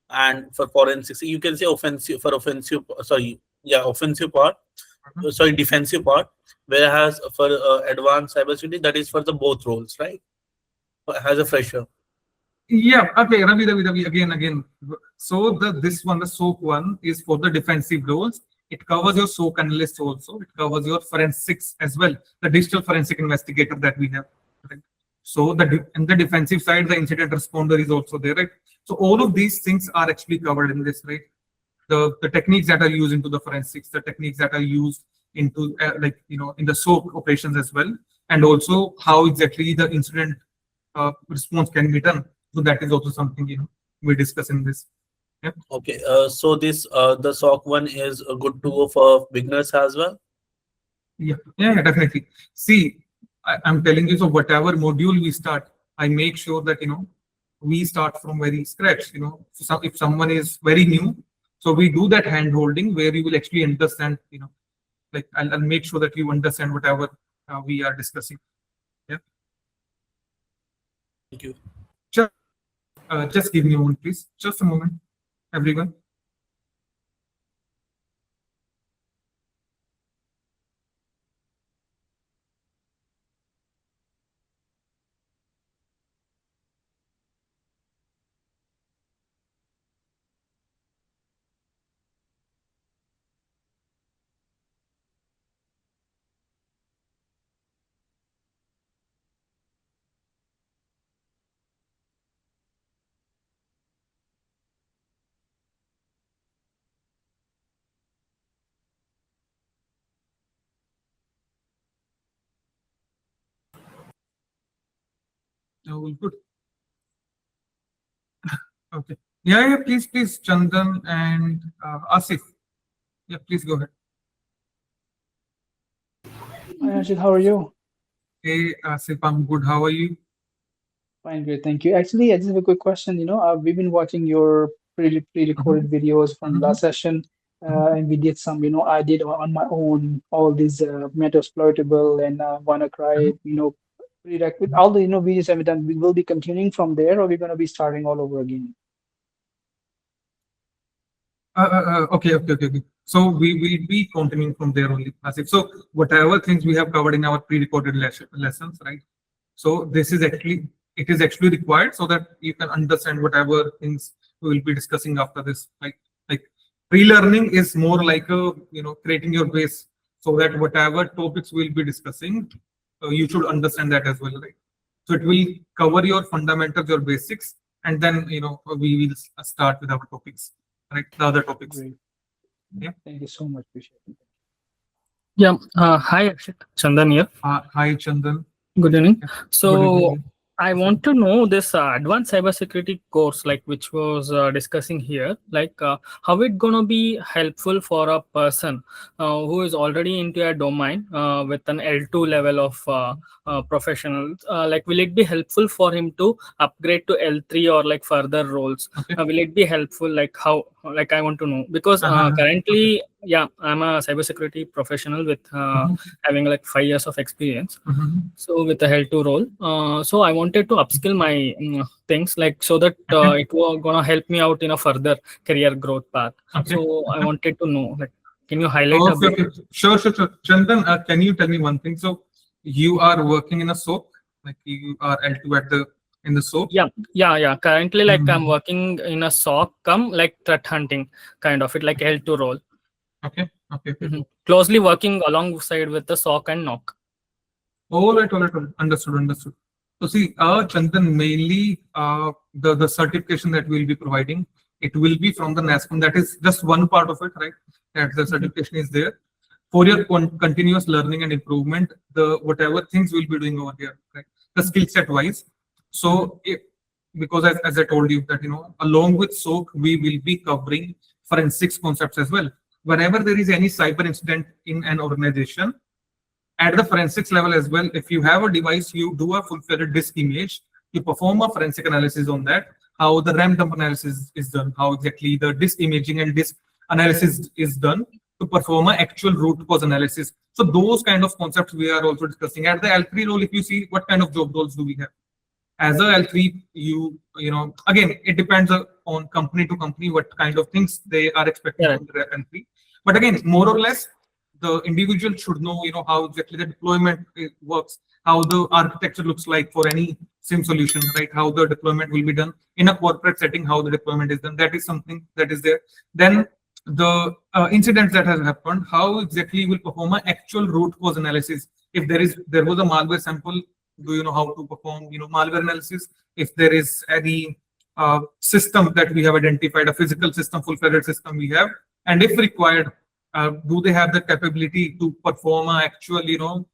and for forensics you can say offensive for offensive. Sorry, yeah, offensive part. Sorry, defensive part. Whereas for advanced cybersecurity, that is for the both roles, right? As a fresher. Yeah, okay, Ravi, again. So this one, the SOC one, is for the defensive roles. It covers your SOC analyst also. It covers your forensics as well, the digital forensic investigator that we have. Right? So in the defensive side, the incident responder is also there, right? So all of these things are actually covered in this, right? The techniques that are used into the forensics, the techniques that are used into in the SOC operations as well, and also how exactly the incident response can be done. So that is also something we discuss in this. Yeah. Okay. So this the SOC one is a good to go for beginners as well. Yeah, definitely. See, I'm telling you, so whatever module we start, I make sure that we start from very scratch. So if someone is very new, so we do that hand holding where you will actually understand. Like I'll make sure that you understand whatever we are discussing. Yeah. Thank you. Just give me a moment, please. Just a moment, everyone. All good. Okay. Yeah, please, Chandan and Asif. Yeah, please go ahead. Hi, Rashid, how are you? Hey, Asif, I'm good. How are you? Fine, great, thank you. Actually, I just have a quick question. We've been watching your pre-recorded videos from last session, and we did some. I did on my own all these Metasploitable and WannaCry. Prerequisite. All the videos have been done. We will be continuing from there, or we're going to be starting all over again. Okay. So we will be continuing from there only, Asif. So whatever things we have covered in our pre-recorded lessons, right? So this is actually, it is actually required so that you can understand whatever things we will be discussing after this. Like pre-learning is more like a, creating your base so that whatever topics we'll be discussing, you should understand that as well, right? So it will cover your fundamentals, your basics, and then we will start with our topics, right? The other topics. Great. Yeah. Thank you so much. Appreciate it. Yeah. Hi, Akshit. Chandan here. Hi, Chandan. Good evening. Yeah. So Good evening. I want to know this advanced cybersecurity course, like which was discussing here, like how it gonna be helpful for a person who is already into a domain with an L2 level of professional. Like, will it be helpful for him to upgrade to L3 or like further roles? Okay. Will it be helpful? Like how? Like I want to know because currently, yeah, I'm a cybersecurity professional with having like 5 years of experience. So with a L2 role, so I wanted to upskill my things, like so that it was gonna help me out in a further career growth path. Okay. So I wanted to know, like, can you highlight a bit? Okay. Sure. Chandan, can you tell me one thing? So you are working in a SOC, like you are L2 in the SOC? Yeah. Currently, like I'm working in a SOC, like threat hunting kind of it, like L2 role. Okay. Closely working alongside with the SOC and NOC. All right. Understood. So see, Chandan, mainly the certification that we'll be providing, it will be from the NASCOM. That is just one part of it, right? That the certification is there for your continuous learning and improvement. The whatever things we'll be doing over here, right? The skill set wise. So because as I told you that along with SOC, we will be covering forensics concepts as well. Whenever there is any cyber incident in an organization, at the forensics level as well, if you have a device, you do a full-fledged disk image, you perform a forensic analysis on that, how the RAM dump analysis is done, how exactly the disk imaging and disk analysis is done to perform an actual root cause analysis. So those kind of concepts we are also discussing. At the L3 role, if you see what kind of job roles do we have. As a L3, again, it depends on company to company, what kind of things they are expecting from the L3. But again, more or less, the individual should know, how exactly the deployment works, how the architecture looks like for any SIM solution, right? How the deployment will be done in a corporate setting, how the deployment is done. That is something that is there. Then the incidents that has happened, how exactly you will perform an actual root cause analysis. If there was a malware sample, do you know how to perform, malware analysis? If there is any system that we have identified, a physical system, full-fledged system we have, and if required, do they have the capability to perform an actual,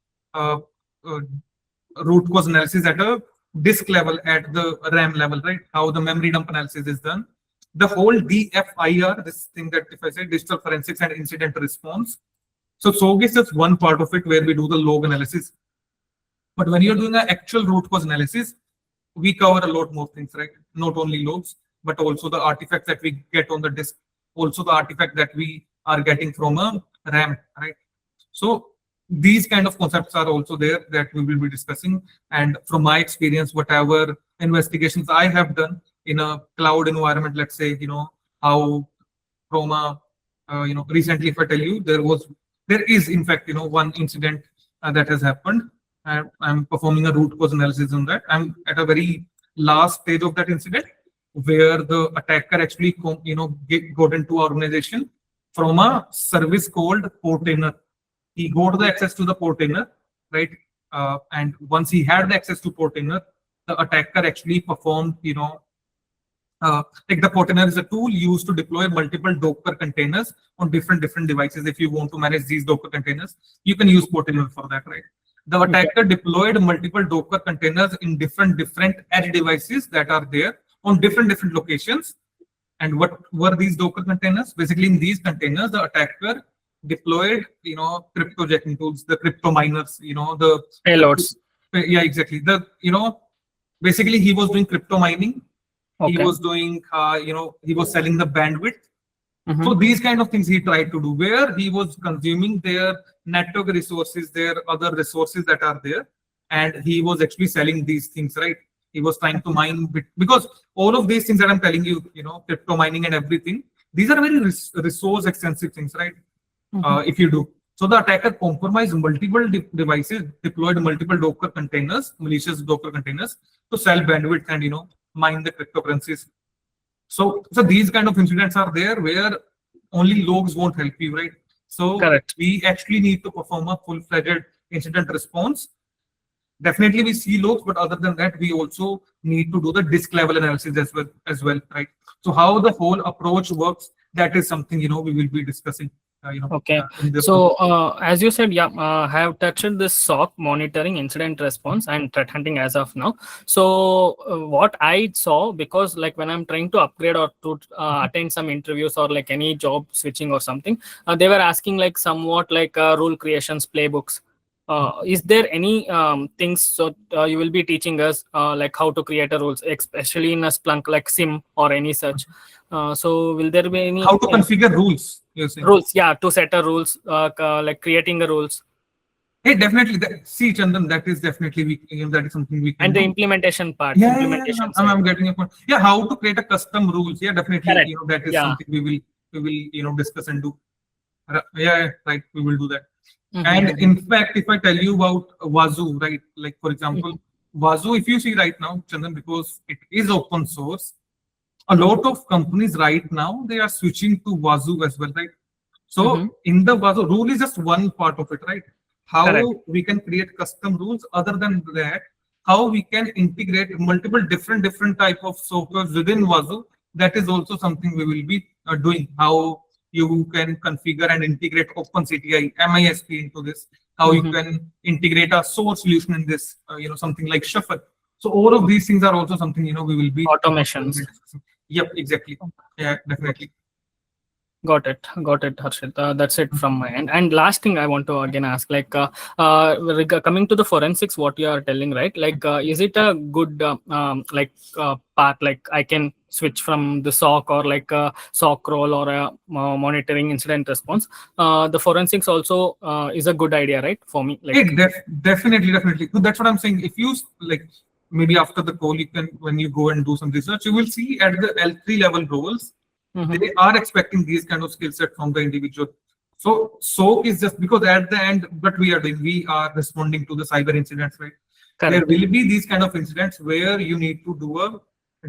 root cause analysis at a disk level, at the RAM level, right? How the memory dump analysis is done. The whole DFIR, this thing that if I say digital forensics and incident response. So SOG is just one part of it where we do the log analysis. But when you're doing an actual root cause analysis, we cover a lot more things, right? Not only logs, but also the artifacts that we get on the disk, also the artifact that we are getting from a RAM, right? So these kind of concepts are also there that we will be discussing. And from my experience, whatever investigations I have done in a cloud environment, let's say, how from a, recently, if I tell you, there is in fact, one incident that has happened. I'm performing a root cause analysis on that. I'm at a very last stage of that incident where the attacker actually, got into our organization from a service called Portainer. He got the access to the Portainer, right? And once he had the access to Portainer, the attacker actually performed, like the Portainer is a tool used to deploy multiple Docker containers on different devices. If you want to manage these Docker containers, you can use Portainer for that, right? The attacker deployed multiple Docker containers in different edge devices that are there on different locations. And what were these Docker containers? Basically, in these containers, the attacker deployed, cryptojacking tools, the crypto miners, the Payloads. Yeah, exactly. The Basically, he was doing crypto mining. He Okay. was doing, he was selling the bandwidth. Mhm. So these kind of things he tried to do, where he was consuming their network resources, their other resources that are there, and he was actually selling these things, right? He was trying to mine because all of these things that I'm telling you, crypto mining and everything, these are very resource extensive things, right? If you do. So the attacker compromised multiple devices, deployed multiple Docker containers, malicious Docker containers to sell bandwidth and mine the cryptocurrencies. So these kind of incidents are there where only logs won't help you, right? So Correct. we actually need to perform a full-fledged incident response. Definitely we see logs, but other than that, we also need to do the disk level analysis as well, right? So how the whole approach works, that is something we will be discussing. Okay. In the So, as you said, yeah, I have touched this SOC monitoring, incident response, and threat hunting as of now. So, what I saw, because like when I'm trying to upgrade or to attend some interviews or like any job switching or something, they were asking like somewhat like rule creations playbooks. Is there any things so you will be teaching us like how to create a rules, especially in a Splunk like SIM or any such? So, will there be any how to configure rules? You're saying rules? Yeah, to set a rules, like creating the rules. Hey, definitely. See, Chandan, that is definitely that is something we can And the do. implementation part. Yeah, Implementation I'm getting a point. Yeah, how to create a custom rules. Yeah, definitely. Correct. That is Yeah. something we will discuss and do. Yeah, right. We will do that. Mhm. And in fact, if I tell you about Wazoo, right? Like for example, Wazoo, if you see right now, Chandan, because it is open source, a lot of companies right now they are switching to Wazoo as well, right? So in the Wazoo, rule is just one part of it, right? How Correct. we can create custom rules. Other than that, how we can integrate multiple different type of software within Wazoo. That is also something we will be doing. How you can configure and integrate OpenCTI, MISP into this. How you can integrate a source solution in this. Something like Shuffle. So all of these things are also something we will be Automations. Yep, exactly. Yeah, definitely. Got it, Harshit. That's it from my end. And last thing I want to again ask, like, coming to the forensics, what you are telling, right? Like, is it a good path? Like, I can switch from the SOC or like a SOC role or a monitoring incident response. The forensics also is a good idea, right? For me, like, Hey, definitely. So that's what I'm saying. If you like, maybe after the call, you can, when you go and do some research, you will see at the L3 level roles, they are expecting these kind of skill set from the individual. So SOC is just because at the end, what we are doing, we are responding to the cyber incidents, right? correct. There will be these kind of incidents where you need to do a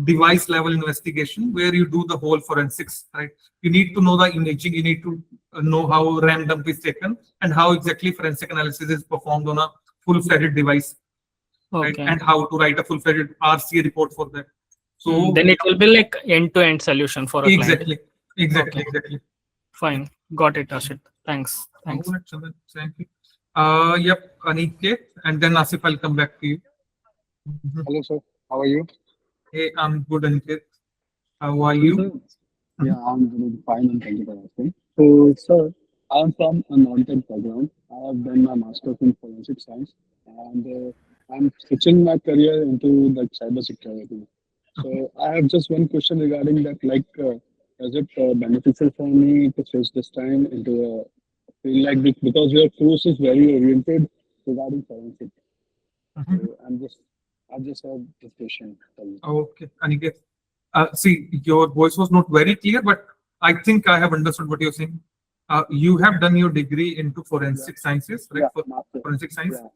device level investigation, where you do the whole forensics, right? You need to know the imaging, you need to know how RAM dump is taken and how exactly forensic analysis is performed on a full-fledged device, right? Okay. And how to write a full-fledged RCA report for that. So then it will be like end-to-end solution for a client. Exactly. Fine. Got it, Harshit. Thanks. Thank you. Yep, Aniket, and then Asif, I'll come back to you. Hello, sir. How are you? Hey, I'm good, Aniket. How are you? Yeah, I'm doing fine and thank you for asking. So, sir, I'm from a non-tech background. I have done my master's in forensic science and I'm switching my career into the cyber security. So, I have just one question regarding that. Is it beneficial for me to switch this time into a field like this because your course is very oriented regarding forensic? So, I just have this question for you. Okay, Aniket. See, your voice was not very clear, but I think I have understood what you're saying. You have done your degree into forensic sciences, right? Yeah, For master. forensic science. Yeah.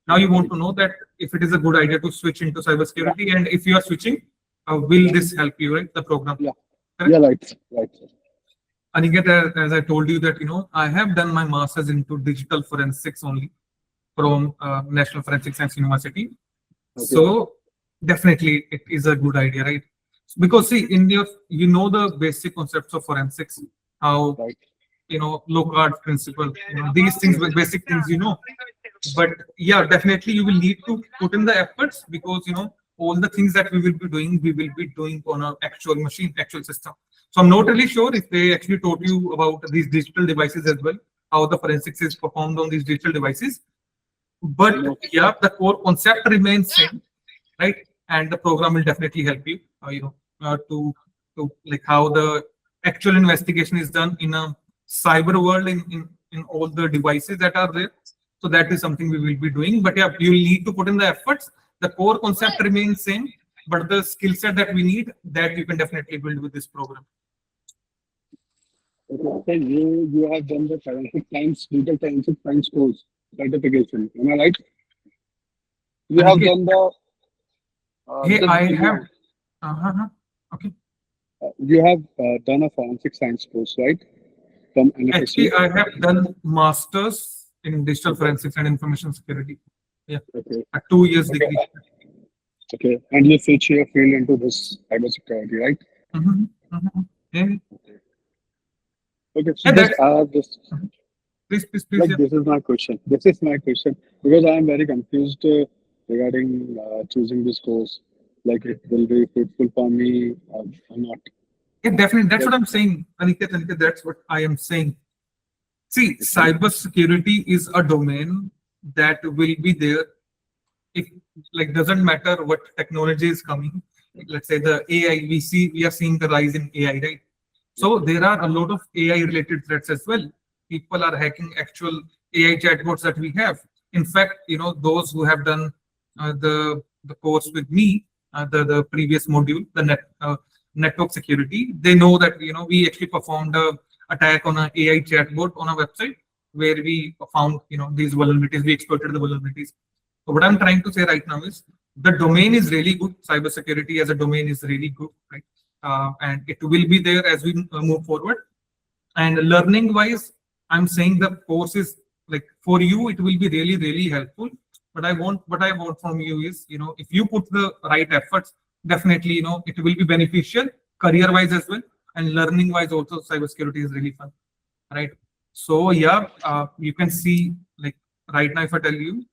Now you want to know that if it is a good idea to switch into cybersecurity, and if you are switching, will this help you, right? The program. Yeah. Correct? Yeah, right, sir. Aniket, as I told you that, I have done my master's into digital forensics only from National Forensic Science University. Okay. So definitely it is a good idea, right? Because see, in your, the basic concepts of forensics, how, Right. Locard principle, these things, basic things, but yeah, definitely you will need to put in the efforts because, all the things that we will be doing on an actual machine, actual system. So I'm not really sure if they actually taught you about these digital devices as well, how the forensics is performed on these digital devices. But yeah, the core concept remains same, right? and the program will definitely help you, to like how the actual investigation is done in a cyber world in all the devices that are there. So that is something we will be doing. But yeah, you need to put in the efforts. The core concept remains same, but the skill set that we need, that you can definitely build with this program. Okay, so you have done the forensic science, digital forensic science course certification. Am I right? You have Aniket, done the. hey, Just I give me have. Okay. you have done a forensic science course, right? From NFSU. Actually, I have done masters in digital forensics and information security. Yeah, Okay. a 2 years Okay. degree. Okay. And you switch your field into this cyber security, right? Yeah. Okay. So Yeah, just that's this please. like Yeah. this is my question. This is my question because I am very confused regarding choosing this course. Like it will be fruitful for me or not. Yeah, definitely. That's Like, what I'm saying, Aniket, that's what I am saying. See, cybersecurity is a domain that will be there. If like doesn't matter what technology is coming. Let's say the AI, we are seeing the rise in AI, right? So there are a lot of AI related threats as well. People are hacking actual AI chatbots that we have. In fact, those who have done the course with me, the previous module, the network security, they know that we actually performed a attack on an AI chatbot on a website where we found these vulnerabilities. We exploited the vulnerabilities. So what I'm trying to say right now is the domain is really good. Cybersecurity as a domain is really good, right? And it will be there as we move forward. And learning wise, I'm saying the course is like for you, it will be really, really helpful. But what I want from you is, if you put the right efforts, definitely, it will be beneficial career wise as well. And learning wise also, cybersecurity is really fun, right? So yeah, you can see like right now, if I tell you,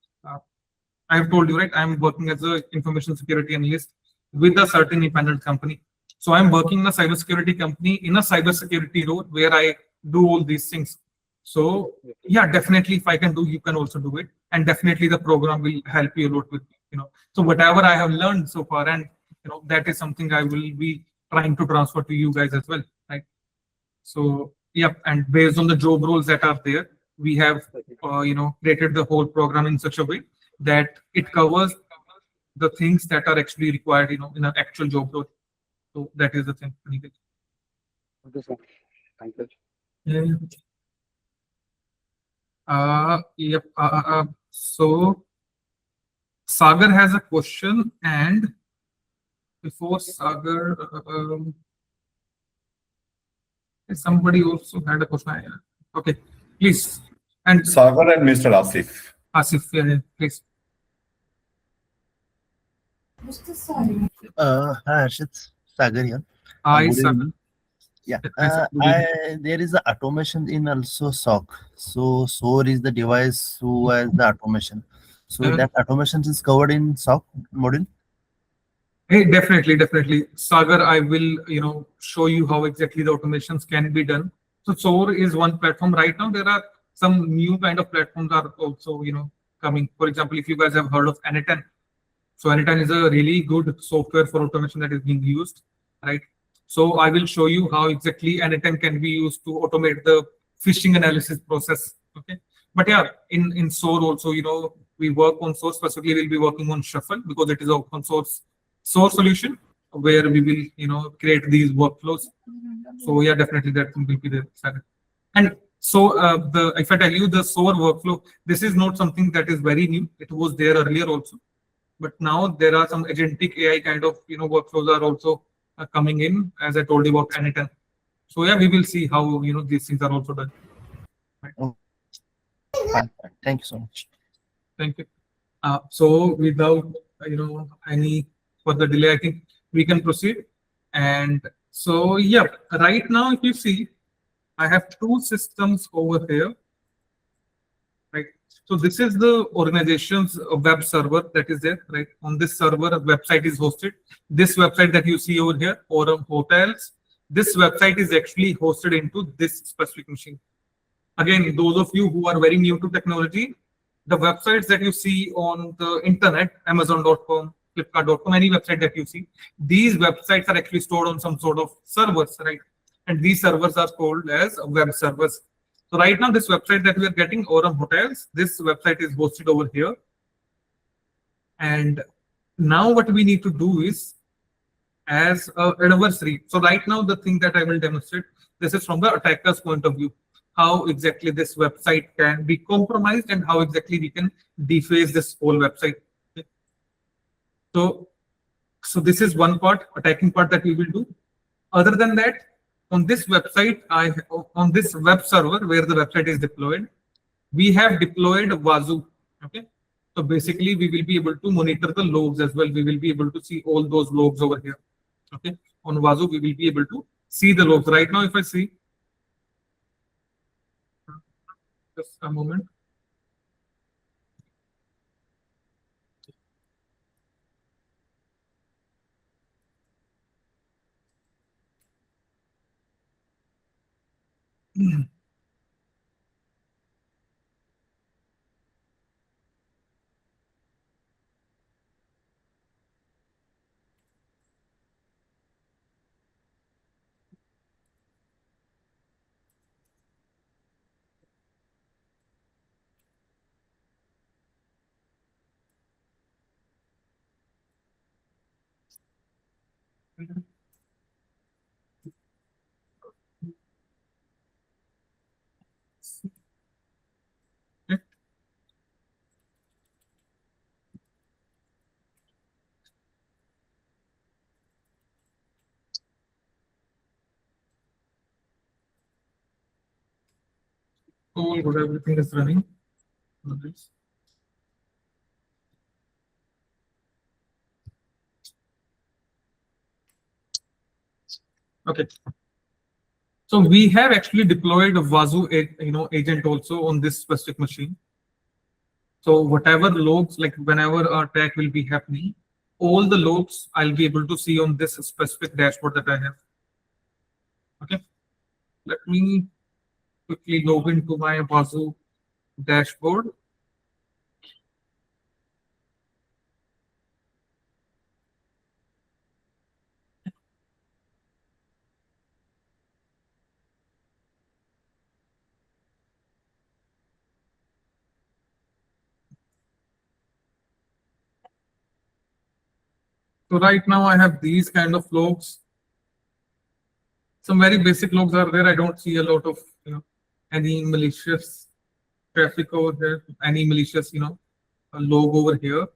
I have told you, right, I'm working as an information security analyst with a certain independent company. So I'm working in a cybersecurity company in a cybersecurity role where I do all these things. So yeah, definitely if I can do, you can also do it. And definitely the program will help you a lot with, so whatever I have learned so far, and that is something I will be trying to transfer to you guys as well, right? So yeah, and based on the job roles that are there, we have created the whole program in such a way that it covers the things that are actually required, in an actual job role. So that is the thing. okay, sir. Thank you. Yeah. Yep. So Sagar has a question, and before Sagar, somebody also had a question. Okay, please. And Sagar and Mr. Asif. Asif, yeah, please. Hi, Harshit. Sagar here. Hi, Good Sagar. evening. Yeah, Yes, good evening. there is a automation in also SOC. So SOAR is the device who has the automation. So Uh, that automation is covered in SOC module. Hey, definitely. Sagar, I will, show you how exactly the automations can be done. So SOAR is one platform. Right now, there are some new kind of platforms are also, coming. For example, if you guys have heard of Anitan. So Anitan is a really good software for automation that is being used, right? So I will show you how exactly Anitan can be used to automate the phishing analysis process. Okay. But yeah, in SOAR also, we work on SOAR. Specifically, we'll be working on Shuffle because it is an open source SOAR solution where we will, create these workflows. So yeah, definitely that will be there. And so if I tell you the SOAR workflow, this is not something that is very new. It was there earlier also. But now there are some agentic AI kind of workflows are also coming in, as I told you about Anitan. So yeah, we will see how these things are also done. Oh, fine. Thank you so much. Thank you. So without any further delay, I think we can proceed. And so yeah, right now if you see, I have two systems over here. Right. So this is the organization's web server that is there, right? On this server, a website is hosted. This website that you see over here, Forum Hotels, this website is actually hosted into this specific machine. Again, those of you who are very new to technology, the websites that you see on the internet, Amazon.com, Flipkart.com, any website that you see, these websites are actually stored on some sort of servers, right? And these servers are called as web servers. So right now, this website that we are getting, Aurum Hotels, this website is hosted over here. And now what we need to do is, as an adversary. So right now, the thing that I will demonstrate, this is from the attacker's point of view, how exactly this website can be compromised and how exactly we can deface this whole website. Okay. So this is one part, attacking part that we will do. Other than that, on this website, on this web server where the website is deployed, we have deployed Wazoo. Okay. So basically, we will be able to monitor the logs as well. We will be able to see all those logs over here. Okay. On Wazoo, we will be able to see the logs. Right now, if I see, just a moment. All good, everything is running. Okay. So we have actually deployed a Wazoo, agent also on this specific machine. So whatever logs, like whenever our attack will be happening, all the logs I'll be able to see on this specific dashboard that I have. Okay. Let me quickly log into my Wazoo dashboard. So right now I have these kind of logs. Some very basic logs are there. I don't see a lot of, any malicious traffic over here, any malicious, a log over here.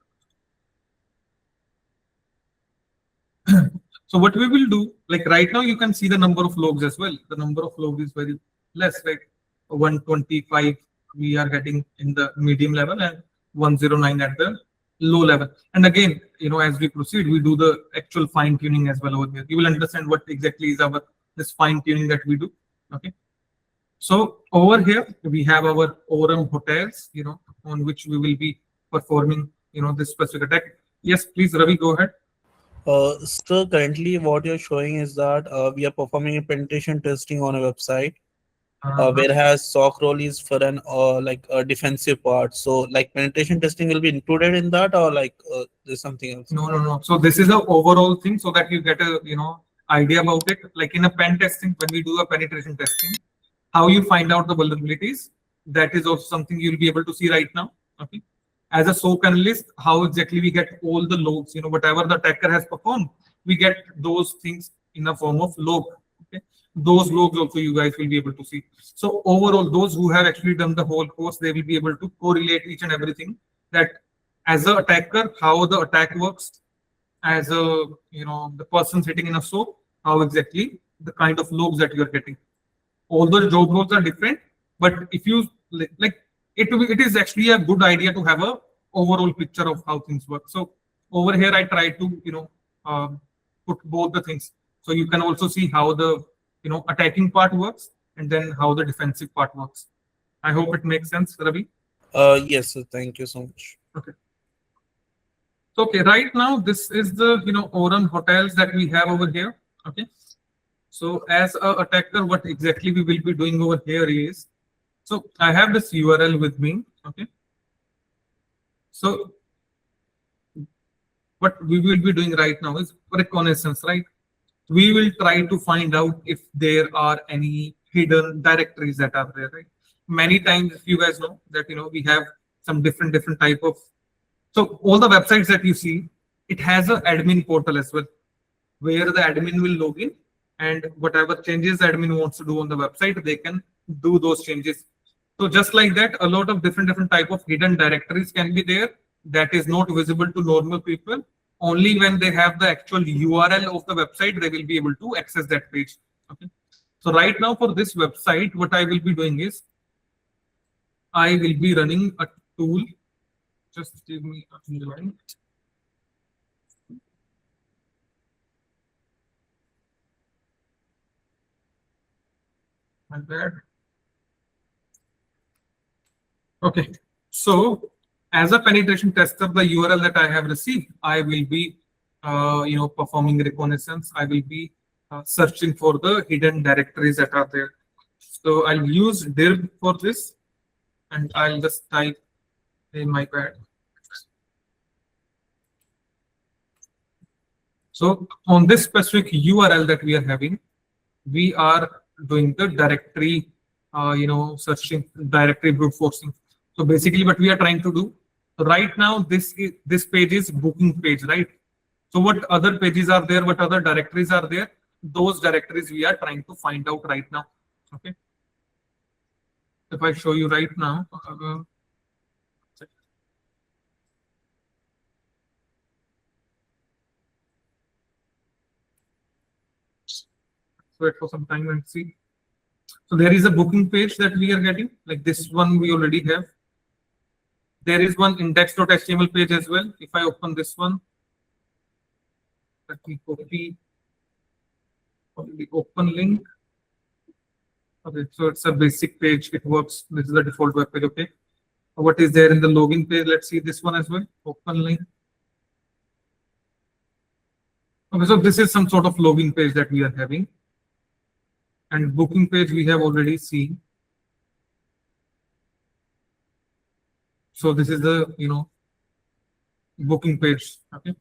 So what we will do, like right now, you can see the number of logs as well. The number of logs is very less, right? 125 we are getting in the medium level and 109 at the low level. And again, as we proceed, we do the actual fine tuning as well over here. You will understand what exactly is this fine tuning that we do. Okay. So over here we have our Aurum Hotels, on which we will be performing, this specific attack. Yes, please, Ravi, go ahead. So currently what you're showing is that we are performing a penetration testing on a website, whereas SOC role is for an like a defensive part. So like penetration testing will be included in that, or like there's something else? No. So this is an overall thing so that you get a idea about it. Like in a pen testing, when we do a penetration testing, how you find out the vulnerabilities, that is also something you'll be able to see right now. Okay. As a SOC analyst, how exactly we get all the logs, whatever the attacker has performed, we get those things in a form of log. Okay. Those logs also you guys will be able to see. So overall, those who have actually done the whole course, they will be able to correlate each and everything, that as an attacker, how the attack works, as a, the person sitting in a SOC, how exactly the kind of logs that you're getting. All those job roles are different, but if you like, it is actually a good idea to have a overall picture of how things work. So over here, I try to, put both the things. So you can also see how the, attacking part works and then how the defensive part works. I hope it makes sense, Ravi. Yes, sir. Thank you so much. Okay. So, okay, right now, this is the, Aurum Hotels that we have over here. Okay. So as an attacker, what exactly we will be doing over here is, so I have this URL with me. Okay. So what we will be doing right now is reconnaissance, right? We will try to find out if there are any hidden directories that are there, right? Many times, if you guys know that, we have some different type of, so all the websites that you see, it has an admin portal as well, where the admin will log in, and whatever changes the admin wants to do on the website, they can do those changes. So just like that, a lot of different type of hidden directories can be there that is not visible to normal people. Only when they have the actual URL of the website, they will be able to access that page. Okay. So right now for this website, what I will be doing is I will be running a tool. Just give me a moment. My bad. Okay, so as a penetration tester, the URL that I have received, I will be, performing reconnaissance. I will be searching for the hidden directories that are there. So I'll use dir for this, and I'll just type in my pad. So on this specific URL that we are having, we are doing the directory, searching, directory brute forcing. So basically what we are trying to do right now, this page is booking page, right? So what other pages are there, what other directories are there, those directories we are trying to find out right now. Okay. If I show you right now, wait for some time and see. So there is a booking page that we are getting, like this one we already have. There is one index.html page as well. If I open this one, let me copy the open link. Okay, so it's a basic page. It works. This is the default web page. Okay. What is there in the login page? Let's see this one as well. Open link. Okay, so this is some sort of login page that we are having. And booking page we have already seen. So this is the, booking page. Okay.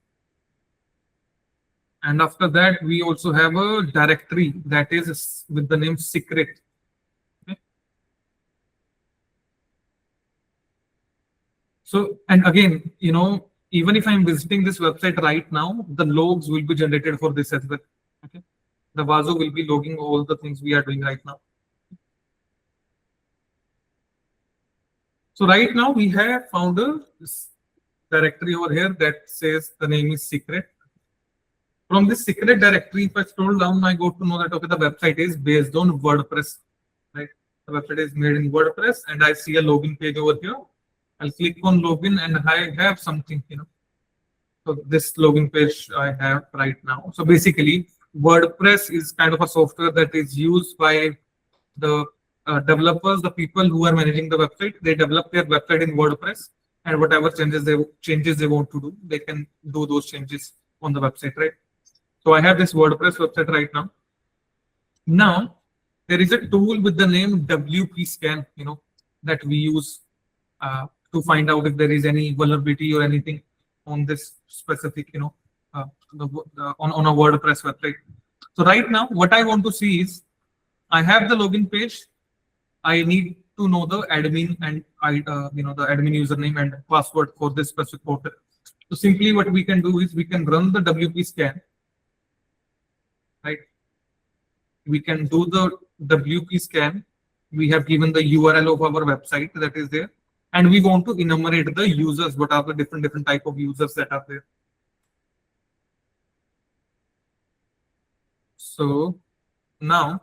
And after that, we also have a directory that is with the name secret. Okay. So, and again, even if I'm visiting this website right now, the logs will be generated for this as well. Okay. The Vazo will be logging all the things we are doing right now. So right now we have found this directory over here that says the name is secret. From this secret directory, if I scroll down, I go to know that okay, the website is based on WordPress. Right? The website is made in WordPress, and I see a login page over here. I'll click on login, and I have something, So this login page I have right now. So basically, WordPress is kind of a software that is used by the developers, the people who are managing the website. They develop their website in WordPress, and whatever changes they want to do, they can do those changes on the website, right? So I have this WordPress website right now. Now there is a tool with the name WP Scan, that we use to find out if there is any vulnerability or anything on this specific, on a WordPress website. So right now, what I want to see is I have the login page. I need to know the admin and the admin username and password for this specific portal. So simply what we can do is we can run the WP scan, right? We can do the WP scan. We have given the URL of our website that is there, and we want to enumerate the users. What are the different type of users that are there? So now,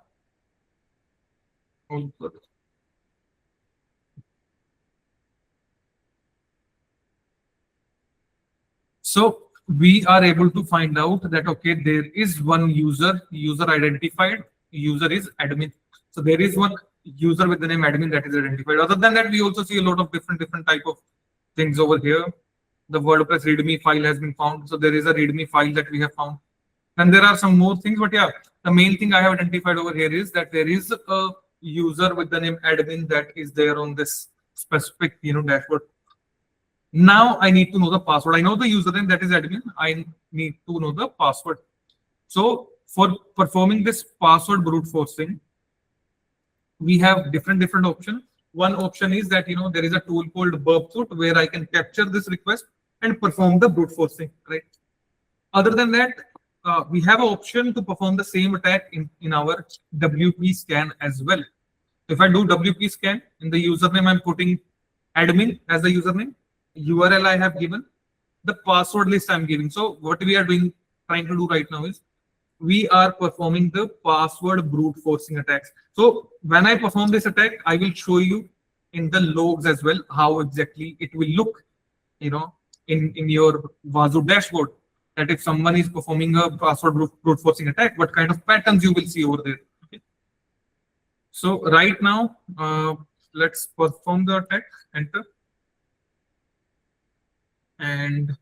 so we are able to find out that okay, there is one user identified. User is admin. So there is one user with the name admin that is identified. Other than that, we also see a lot of different type of things over here. The WordPress README file has been found. So there is a README file that we have found. And there are some more things, but yeah, the main thing I have identified over here is that there is a user with the name admin that is there on this specific dashboard. Now I need to know the password. I know the username, that is admin. I need to know the password. So for performing this password brute forcing, we have different options. One option is that there is a tool called burpsuit where I can capture this request and perform the brute forcing, right? Other than that, we have an option to perform the same attack in our WP scan as well. If I do WP scan, in the username I'm putting admin as the username, URL I have given, the password list I'm giving. So what we are trying to do right now is we are performing the password brute forcing attacks. So when I perform this attack, I will show you in the logs as well how exactly it will look, in your Wazoo dashboard, that if someone is performing a password brute forcing attack, what kind of patterns you will see over there. Okay. So right now, let's perform the attack. Enter. And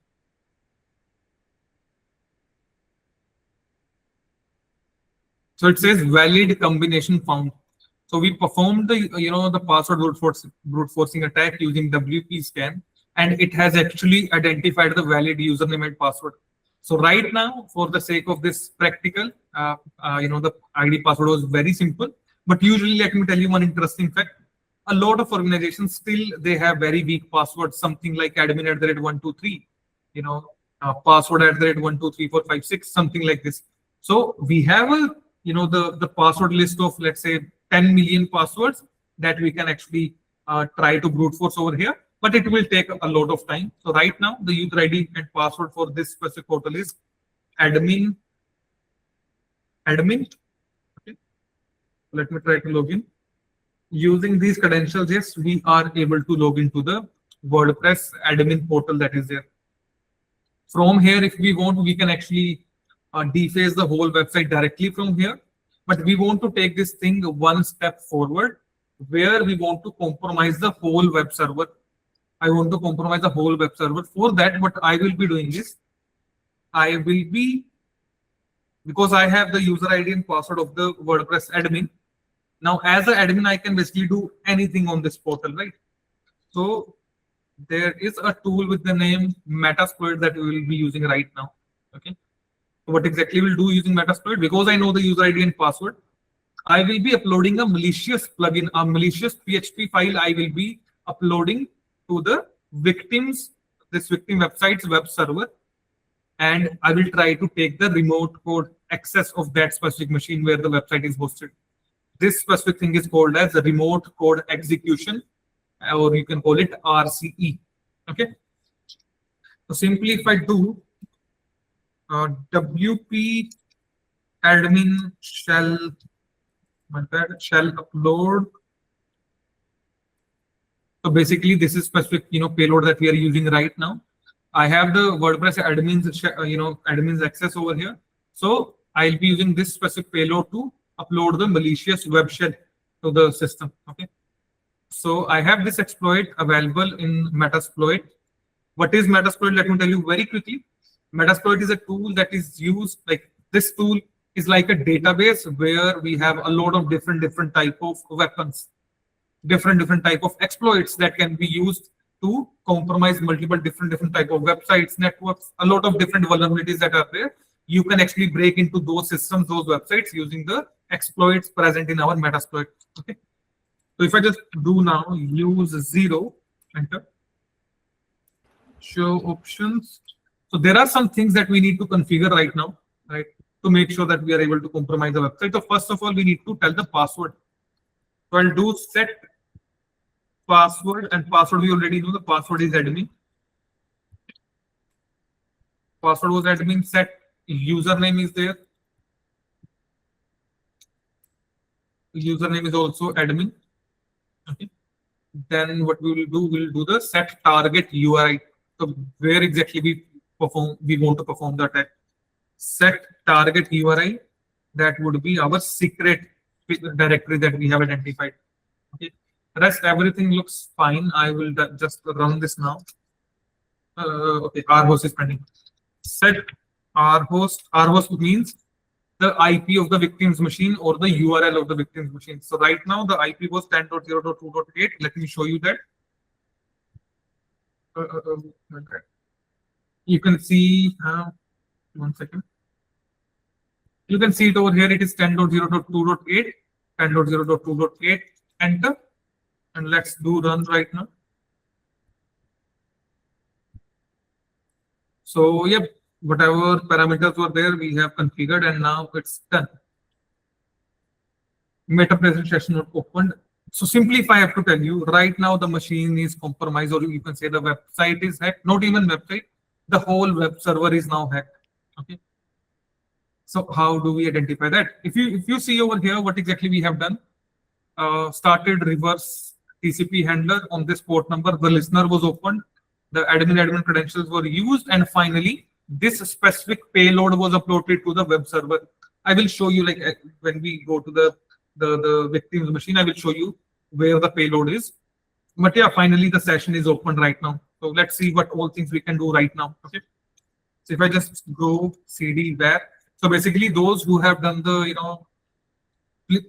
so it says valid combination found. So we performed the the password brute forcing attack using WP scan, and it has actually identified the valid username and password. So right now, for the sake of this practical, the ID password was very simple. But usually, let me tell you one interesting fact. A lot of organizations still they have very weak passwords, something like admin@123, password @1234556, something like this. So we have a the password list of, let's say, 10 million passwords that we can actually try to brute force over here, but it will take a lot of time. So right now, the user ID and password for this specific portal is admin. Okay. Let me try to log in. Using these credentials, yes, we are able to log into the WordPress admin portal that is there. From here, if we want, we can actually deface the whole website directly from here. But we want to take this thing one step forward, where we want to compromise the whole web server. I want to compromise the whole web server. For that, what I will be doing is, I will be, because I have the user ID and password of the WordPress admin. Now, as an admin, I can basically do anything on this portal, right? So there is a tool with the name Metasploit that we will be using right now. Okay. So what exactly we'll do using Metasploit? Because I know the user ID and password, I will be uploading a malicious plugin, a malicious PHP file I will be uploading to the victim website's web server. And I will try to take the remote code access of that specific machine where the website is hosted. This specific thing is called as a remote code execution, or you can call it RCE. Okay. So simply if I do WP admin shall upload. So basically, this is specific payload that we are using right now. I have the WordPress admins access over here. So I'll be using this specific payload to upload the malicious web shell to the system. Okay. So I have this exploit available in Metasploit. What is Metasploit? Let me tell you very quickly. Metasploit is a tool that is used, like this tool is like a database where we have a lot of different type of weapons, different type of exploits that can be used to compromise multiple different type of websites, networks, a lot of different vulnerabilities that are there. You can actually break into those systems, those websites using the exploits present in our Metasploit. Okay. So if I just do now use 0, enter, show options. So there are some things that we need to configure right now, right, to make sure that we are able to compromise the website. So first of all, we need to tell the password. So I'll do set password, and password we already know, the password is admin. Password was admin. Set username is there. Username is also admin. Okay. Then what we will do, we'll do the set target URI. So where exactly we want to perform the attack. Set target URI, that would be our secret directory that we have identified. Okay. Rest everything looks fine. I will just run this now. Okay, rhost is pending. Set rhost. Rhost means the IP of the victim's machine or the URL of the victim's machine. So right now the IP was 10.0.2.8. Let me show you that. Okay. You can see, 1 second. You can see it over here. It is 10.0.2.8, 10.0.2.8, enter, and let's do run right now. So, yep, whatever parameters were there, we have configured, and now it's done. Meta presentation not opened. So simply, if I have to tell you, right now the machine is compromised, or you can say the website is hacked. Not even website, the whole web server is now hacked. Okay. So how do we identify that? If you see over here, what exactly we have done? Started reverse TCP handler on this port number. The listener was opened. The admin credentials were used, and finally, this specific payload was uploaded to the web server. I will show you, like when we go to the victim's machine, I will show you where the payload is. But yeah, finally the session is open right now. So let's see what all things we can do right now. Okay. So if I just go CD where, so basically those who have done the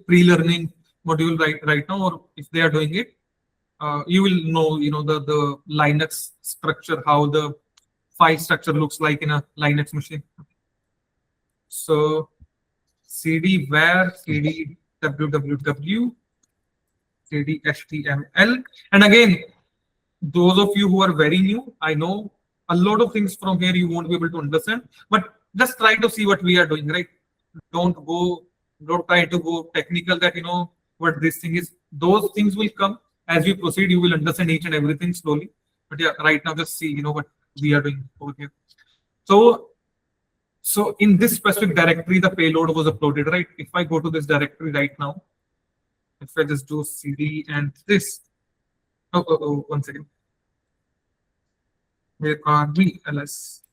pre-learning module right now, or if they are doing it, you will know the Linux structure, how the file structure looks like in a Linux machine. So CD where, CD www, CD HTML, and again, those of you who are very new, I know a lot of things from here you won't be able to understand, but just try to see what we are doing, right? Don't try to go technical that what this thing is. Those things will come as we proceed. You will understand each and everything slowly. But yeah, right now just see what we are doing over here. So in this specific directory, the payload was uploaded, right? If I go to this directory right now, if I just do CD and this, 1 second. Where are we? LS.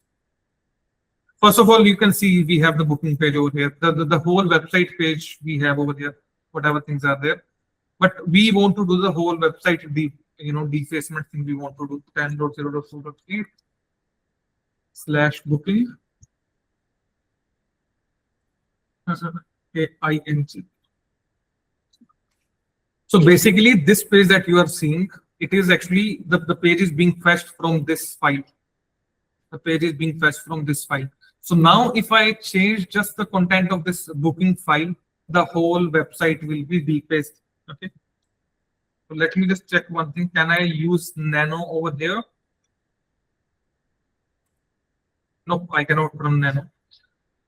First of all, you can see we have the booking page over here. The whole website page we have over here, whatever things are there. But we want to do the whole website defacement thing. We want to do 10.0.2.8/booking. AING. So basically, this page that you are seeing, it is actually the page is being fetched from this file. The page is being fetched from this file. So now, if I change just the content of this booking file, the whole website will be defaced. Okay. So let me just check one thing. Can I use Nano over here? No, I cannot run Nano.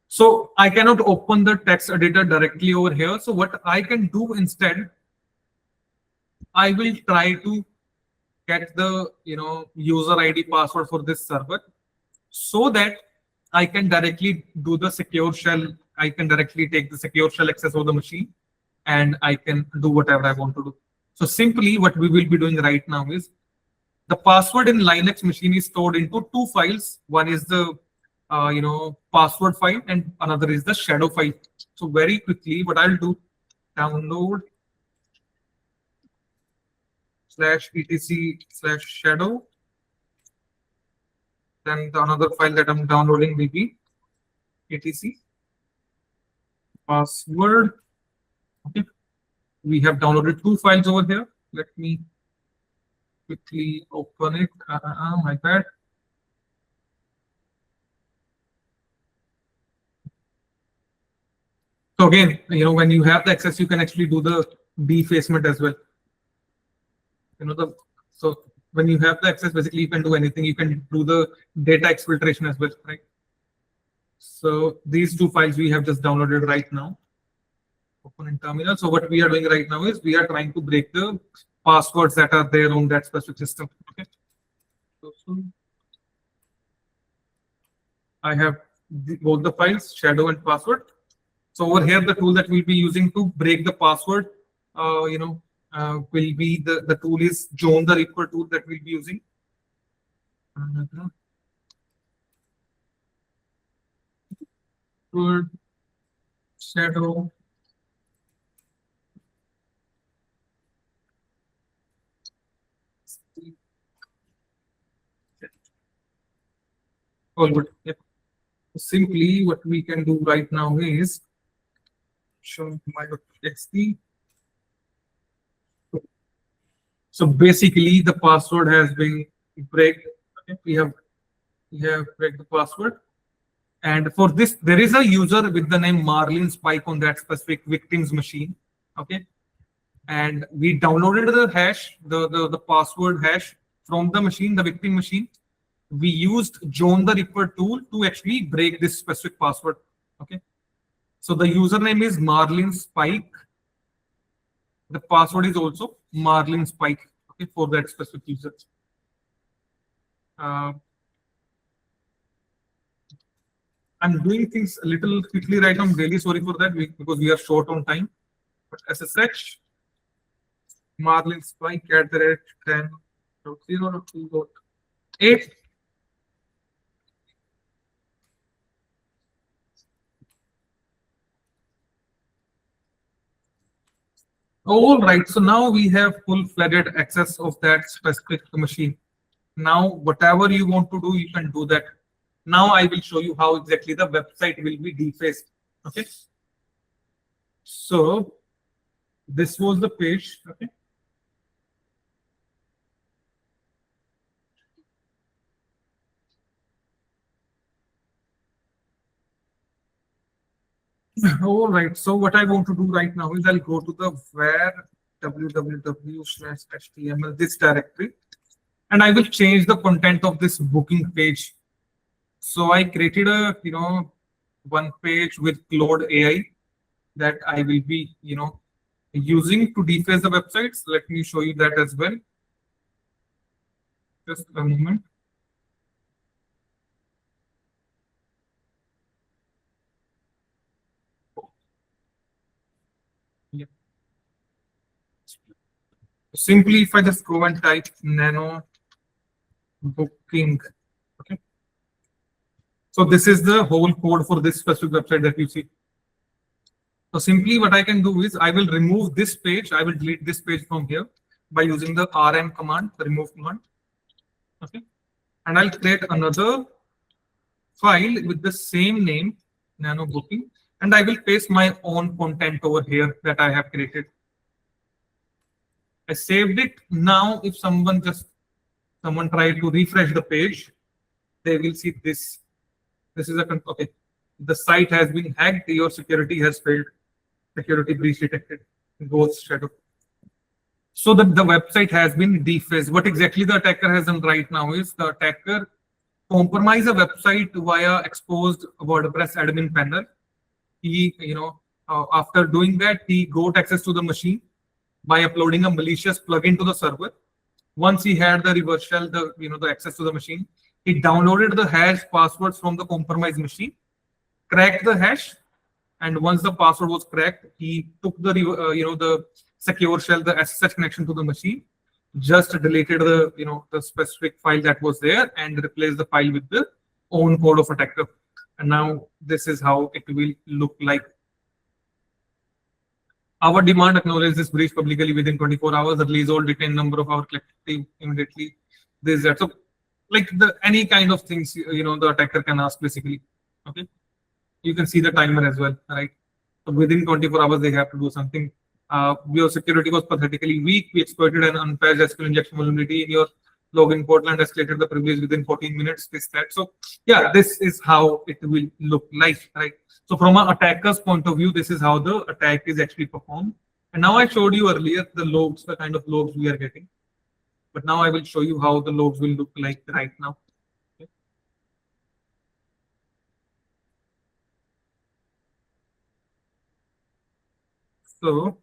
So I cannot open the text editor directly over here. So what I can do instead, I will try to get the user ID password for this server, so that I can directly do the secure shell. I can directly take the secure shell access of the machine, and I can do whatever I want to do. So simply what we will be doing right now is, the password in Linux machine is stored into two files. One is the password file, and another is the shadow file. So very quickly, what I'll do, download /etc/shadow. Then the another file that I'm downloading will be etc password. Okay. We have downloaded two files over here. Let me quickly open it. My bad. So again, when you have the access, you can actually do the defacement as well. So when you have the access, basically you can do anything. You can do the data exfiltration as well, right? So these two files we have just downloaded right now. Open in terminal. So what we are doing right now is we are trying to break the passwords that are there on that specific system. Okay. So I have both the files, shadow and password. So over here, the tool that we'll be using to break the password, will be the tool is Joan the Ripper tool that we'll be using. Shadow. All good. Yep. Simply, what we can do right now is show my.txt. So basically, the password has been break. Okay, we have break the password. And for this, there is a user with the name Marlin Spike on that specific victim's machine. Okay. And we downloaded the hash, the password hash from the machine, the victim machine. We used John the Ripper tool to actually break this specific password. Okay. So the username is Marlin Spike. The password is also Marlin Spike. Okay, for that specific user. I'm doing things a little quickly right now. I'm really sorry for that because we are short on time. But SSH Marlin Spike at the rate 10.0.2.8. All right, so now we have full-fledged access of that specific machine. Now, whatever you want to do, you can do that. Now I will show you how exactly the website will be defaced. Okay. So this was the page. Okay. All right. So what I want to do right now is I'll go to the where www/html this directory, and I will change the content of this booking page. So I created a one page with Claude AI that I will be using to deface the websites. Let me show you that as well. Just a moment. Yeah. Simply, if I just go and type nano booking, okay. So this is the whole code for this specific website that you see. So simply what I can do is I will remove this page. I will delete this page from here by using the rm command, the remove command. Okay. And I'll create another file with the same name, nano booking, and I will paste my own content over here that I have created. I saved it. Now, if someone try to refresh the page, they will see this. This is okay. The site has been hacked. Your security has failed. Security breach detected. Ghost shadow. So that the website has been defaced. What exactly the attacker has done right now is the attacker compromised a website via exposed WordPress admin panel. He, after doing that, he got access to the machine by uploading a malicious plugin to the server. Once he had the reverse shell, the access to the machine, he downloaded the hash passwords from the compromised machine, cracked the hash, and once the password was cracked, he took the the secure shell, the SSH connection to the machine, just deleted the specific file that was there and replaced the file with the own code of attacker. And now this is how it will look like. Our demand acknowledge this breach publicly within 24 hours. Release all detained number of our collective immediately. This that. So like any kind of things the attacker can ask basically. Okay. You can see the timer as well, right? So within 24 hours they have to do something. Your security was pathetically weak. We exploited an unpatched SQL injection vulnerability in your login portal and escalated the privilege within 14 minutes. This that. So yeah, this is how it will look like, right? So from an attacker's point of view, this is how the attack is actually performed. And now I showed you earlier the logs, the kind of logs we are getting. But now I will show you how the logs will look like right now. Okay. So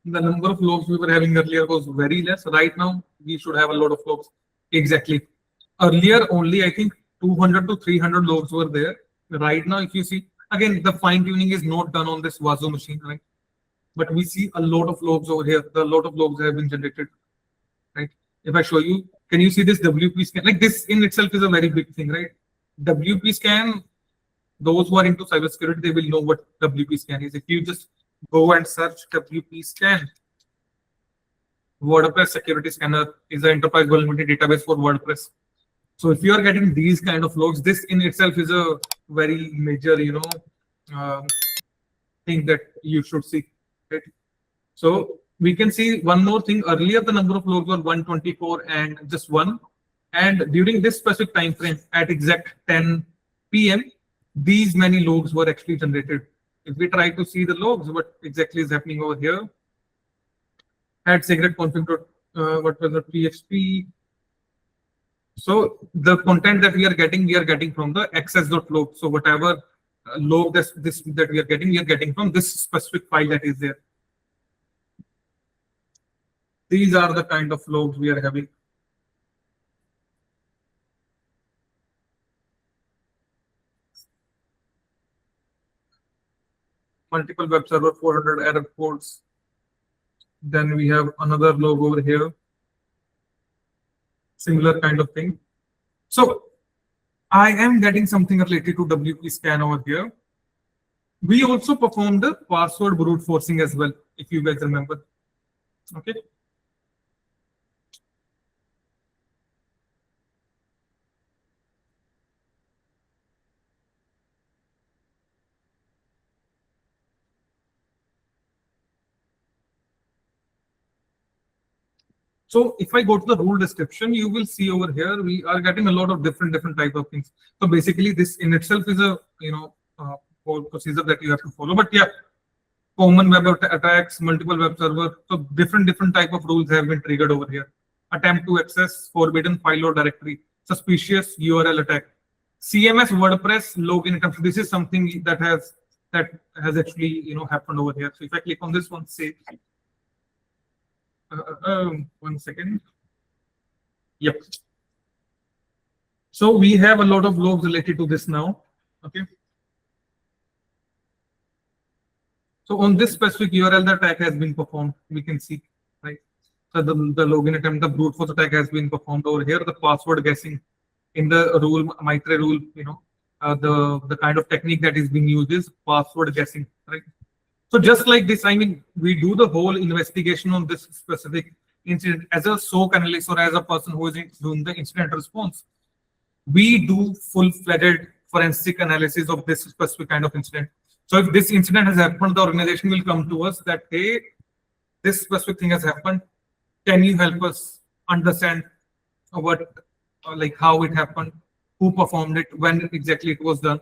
the number of logs we were having earlier was very less. Right now, we should have a lot of logs. Exactly. Earlier, only I think 200 to 300 logs were there. Right now, if you see, again, the fine tuning is not done on this Wazoo machine, right? But we see a lot of logs over here. A lot of logs have been generated, right? If I show you, can you see this WP scan? Like this in itself is a very big thing, right? WP scan, those who are into cybersecurity, they will know what WP scan is. If you just go and search WP scan. WordPress security scanner is an enterprise vulnerability database for WordPress. So if you are getting these kind of logs, this in itself is a very major, thing that you should see. Right? So we can see one more thing. Earlier, the number of logs were 124 and just one. And during this specific time frame, at exact 10 p.m., these many logs were actually generated. If we try to see the logs, what exactly is happening over here? Add secret config. What was the PHP? So the content that we are getting from the access.log. So whatever log that we are getting from this specific file that is there. These are the kind of logs we are having. Multiple web server, 400 error codes. Then we have another log over here. Similar kind of thing. So I am getting something related to WP scan over here. We also performed the password brute forcing as well, if you guys remember. Okay. So if I go to the rule description, you will see over here we are getting a lot of different type of things. So basically, this in itself is a whole procedure that you have to follow. But yeah, common web attacks, multiple web server. So different type of rules have been triggered over here. Attempt to access forbidden file or directory, suspicious URL attack, CMS WordPress login attempt. This is something that has actually happened over here. So if I click on this one, say. One second. Yep. So we have a lot of logs related to this now. Okay. So on this specific URL, the attack has been performed. We can see, right? So the login attempt, the brute force attack has been performed over here. The password guessing in the rule, Maitre rule, the kind of technique that is being used is password guessing, right? So just like this, I mean, we do the whole investigation on this specific incident as a SOC analyst or as a person who is doing the incident response. We do full-fledged forensic analysis of this specific kind of incident. So if this incident has happened, the organization will come to us that, hey, this specific thing has happened. Can you help us understand how it happened, who performed it, when exactly it was done,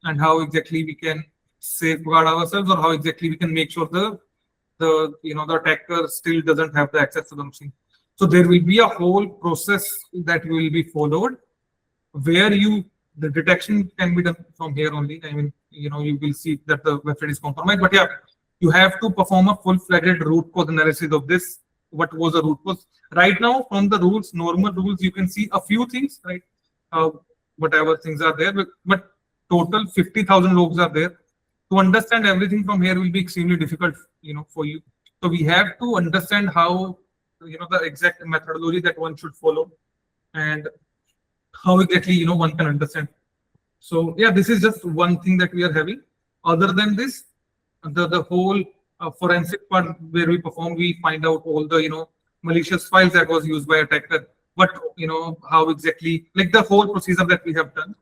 and how exactly we can safeguard ourselves, or how exactly we can make sure the attacker still doesn't have the access to the machine. So there will be a whole process that will be followed, where the detection can be done from here only. I mean, you will see that the website is compromised, but yeah, you have to perform a full-fledged root cause analysis of this. What was the root cause? Right now, from the rules, normal rules, you can see a few things, right? Whatever things are there, but total 50,000 logs are there. To understand everything from here will be extremely difficult, for you. So we have to understand how, the exact methodology that one should follow, and how exactly, one can understand. So yeah, this is just one thing that we are having. Other than this, the whole forensic part where we find out all the, malicious files that was used by attacker. But, how exactly, like the whole procedure that we have done,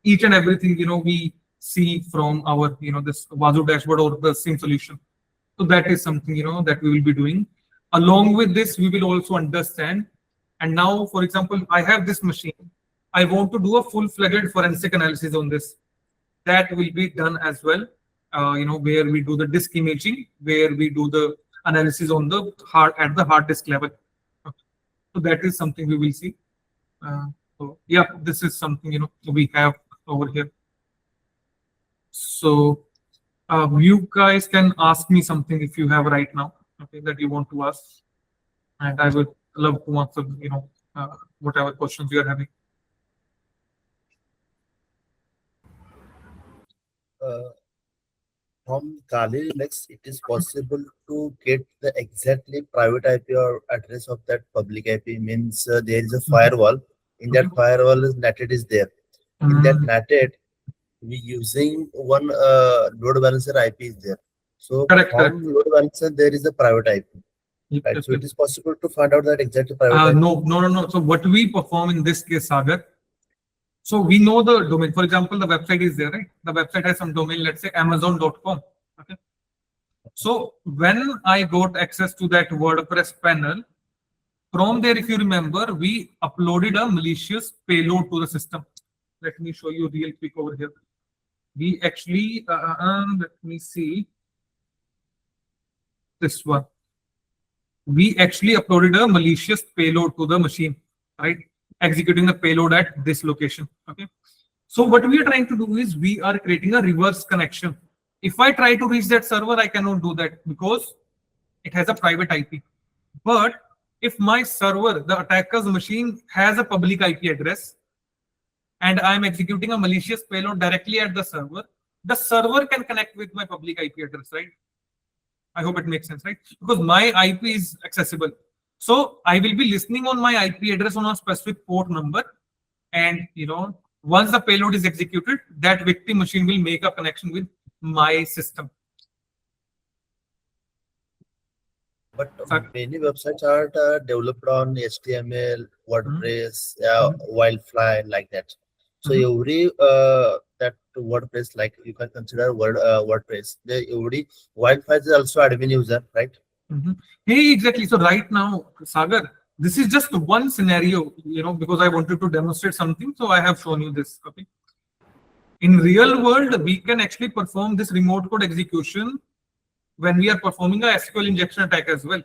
each and everything, we see from our, this Wazoo dashboard or the SIM solution. So that is something, that we will be doing. Along with this, we will also understand. And now, for example, I have this machine. I want to do a full-fledged forensic analysis on this. That will be done as well. Where we do the disk imaging, where we do the analysis on the hard disk level. Okay. So that is something we will see. So yeah, this is something we have over here. So you guys can ask me something if you have right now, okay, that you want to ask, and I would love to answer, whatever questions you are having. From Kali next, it is possible to get the exactly private IP or address of that public IP. Means there is a firewall. In that firewall is netted is there. In that netted, we using one load balancer IP is there. So Correct, from load balancer there is a private IP. Right. Yes, So yes. it is possible to find out that exactly private IP. No. So what we perform in this case, Sagar, so we know the domain. For example, the website is there, right? The website has some domain, let's say Amazon.com. Okay. So when I got access to that WordPress panel, from there, if you remember, we uploaded a malicious payload to the system. Let me show you real quick over here. We actually, let me see this one. We actually uploaded a malicious payload to the machine, right? Executing the payload at this location. Okay. So what we are trying to do is we are creating a reverse connection. If I try to reach that server, I cannot do that because it has a private IP. But if my server, the attacker's machine, has a public IP address, and I'm executing a malicious payload directly at the server can connect with my public IP address, right? I hope it makes sense, right? Because my IP is accessible. So I will be listening on my IP address on a specific port number. And, once the payload is executed, that victim machine will make a connection with my system. But many websites are developed on HTML, WordPress, Wildfly, like that. So every that WordPress, like you can consider WordPress, every Wildfly is also admin user, right? Hey, exactly. So right now, Sagar, this is just one scenario, because I wanted to demonstrate something. So I have shown you this. Okay. In real world, we can actually perform this remote code execution when we are performing a SQL injection attack as well.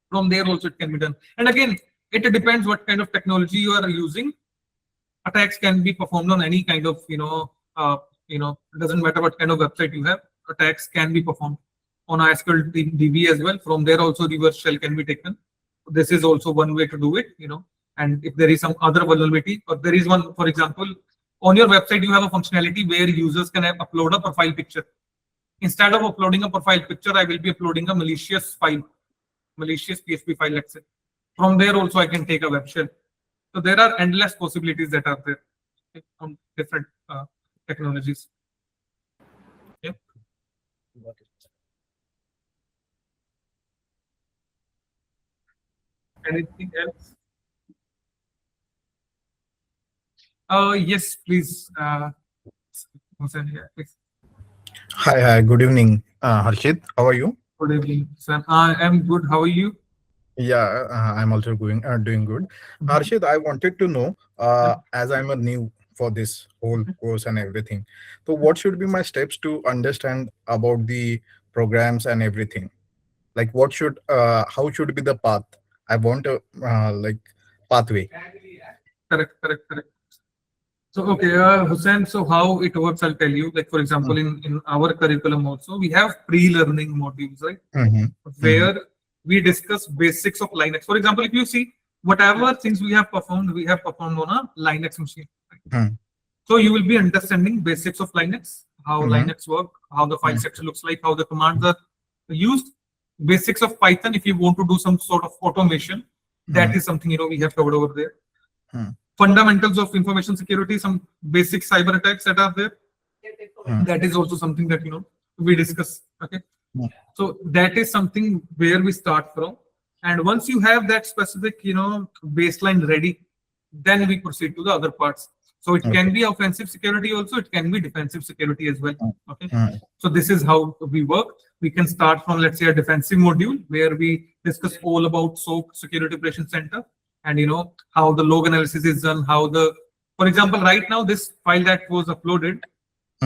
From there also it can be done. And again, it depends what kind of technology you are using. Attacks can be performed on any kind of, it doesn't matter what kind of website you have. Attacks can be performed on a SQL DB as well. From there also reverse shell can be taken. This is also one way to do it, and if there is some other vulnerability, or there is one, for example, on your website, you have a functionality where users can upload a profile picture. Instead of uploading a profile picture, I will be uploading a malicious file, malicious PHP file, let's say. From there also I can take a web shell. So there are endless possibilities that are there on different technologies. Yeah. Anything else? Yes, please. Hussain, yeah, please. Hi, good evening, Harshit. How are you? Good evening, Sam. I am good. How are you? Yeah, I'm also doing good. Harshit, I wanted to know, as I'm a new for this whole course and everything, so what should be my steps to understand about the programs and everything? Like, how should be the path? I want a pathway. Correct. So, okay, Hussain, so how it works, I'll tell you. Like, for example, in our curriculum also, we have pre-learning modules, right? Where we discuss basics of Linux. For example, if you see, whatever things we have performed on a Linux machine. Right? So you will be understanding basics of Linux, how Linux work, how the file structure looks like, how the commands are used, basics of Python. If you want to do some sort of automation, that is something, we have covered over there. Fundamentals of information security, some basic cyber attacks that are there. That is also something that, we discuss. Okay. So that is something where we start from. And once you have that specific, baseline ready, then we proceed to the other parts. So it can be offensive security also, it can be defensive security as well. Okay. So this is how we work. We can start from, let's say, a defensive module where we discuss all about SOC Security Operations Center and how the log analysis is done, for example, right now this file that was uploaded,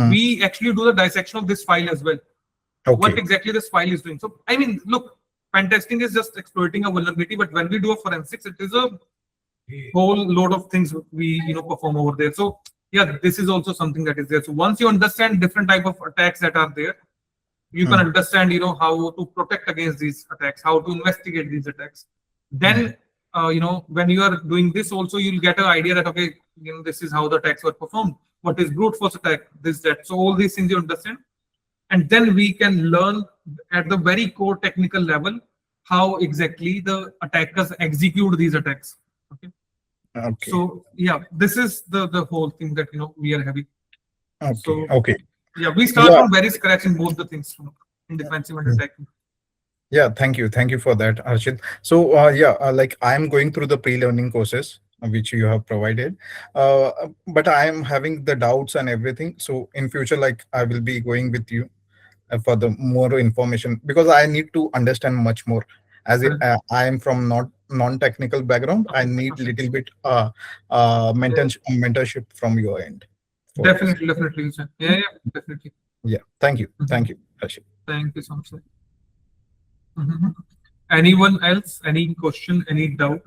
we actually do the dissection of this file as well. What exactly this file is doing. So I mean, look, pen testing is just exploiting a vulnerability, but when we do a forensics, it is a whole load of things we perform over there. So yeah, this is also something that is there. So once you understand different type of attacks that are there, you can understand how to protect against these attacks, how to investigate these attacks. Then when you are doing this also, you'll get an idea that okay, this is how the attacks were performed, what is brute force attack, this, that. So all these things you understand, and then we can learn at the very core technical level how exactly the attackers execute these attacks. Okay. So yeah, this is the whole thing that we are having. Okay. So Okay. yeah, we start Yeah. from very scratch in both the things, in defensive and attacking. Yeah, thank you. Thank you for that, Arshit. So, like I'm going through the pre-learning courses which you have provided, but I am having the doubts and everything. So, in future, like I will be going with you for the more information because I need to understand much more. As Correct. I am from not non-technical background, I Okay, need okay. little bit Yeah, mentorship from your end for this. definitely, sir. Yeah, definitely. Yeah, thank you, Arshit. Thank you so much, sir. Mhm. Anyone else? Any question? Any doubt?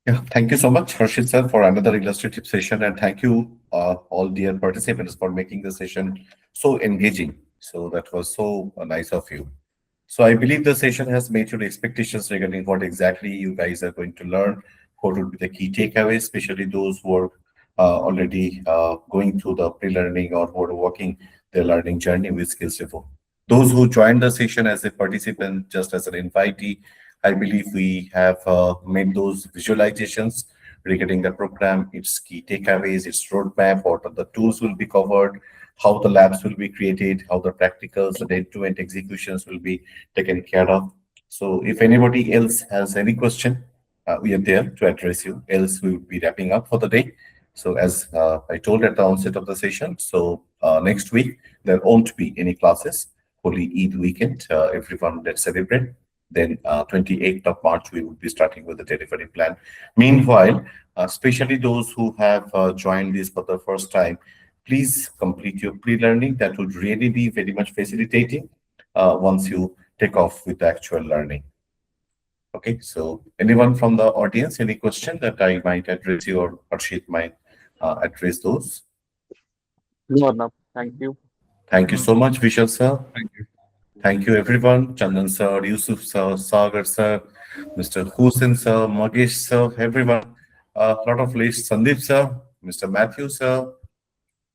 Yeah, thank you so much, Harshit sir, for another illustrative session, and thank you, all dear participants, for making the session so engaging. So that was so nice of you. So I believe the session has made your expectations regarding what exactly you guys are going to learn, what would be the key takeaways, especially those who are already going through the pre-learning or who are working their learning journey with Skills Revo. Those who joined the session as a participant, just as an invitee, I believe we have made those visualizations regarding the program, its key takeaways, its roadmap, what are the tools will be covered, how the labs will be created, how the practicals and end-to-end executions will be taken care of. So if anybody else has any question, we are there to address you. Else we will be wrapping up for the day. So as I told at the onset of the session, so next week there won't be any classes. Holy Eid weekend, everyone let's celebrate. Then 28th of March, we will be starting with the delivery plan. Meanwhile, especially those who have joined this for the first time, please complete your pre-learning. That would really be very much facilitating once you take off with the actual learning. Okay, so anyone from the audience, any question that I might address you or Harshit might address those? No, no, thank you. Thank you so much, Vishal sir. Thank you. Thank you, everyone. Chandan sir, Yusuf sir, Sagar sir, Mr. Hussain sir, Magesh sir, everyone. A lot of lists. Sandeep sir, Mr. Matthew sir,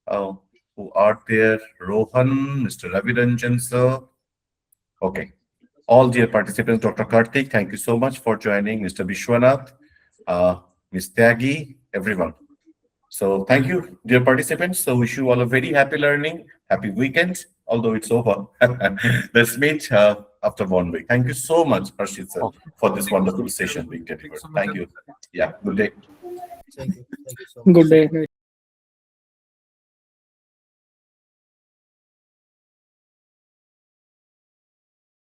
uh, who are there. Rohan, Mr. Raviranjan sir. Okay. All dear participants, Dr. Karthik, thank you so much for joining. Mr. Vishwanath, Ms. Tyagi, everyone. So thank you, dear participants. So wish you all a very happy learning, happy weekend, although it's over. Let's meet after 1 week. Thank you so much, Harshit sir, Okay. for this Thank you so wonderful much, session everyone. being Thank you delivered. so much, Thank you. everyone. Yeah, good day. Thank you so much. Good day.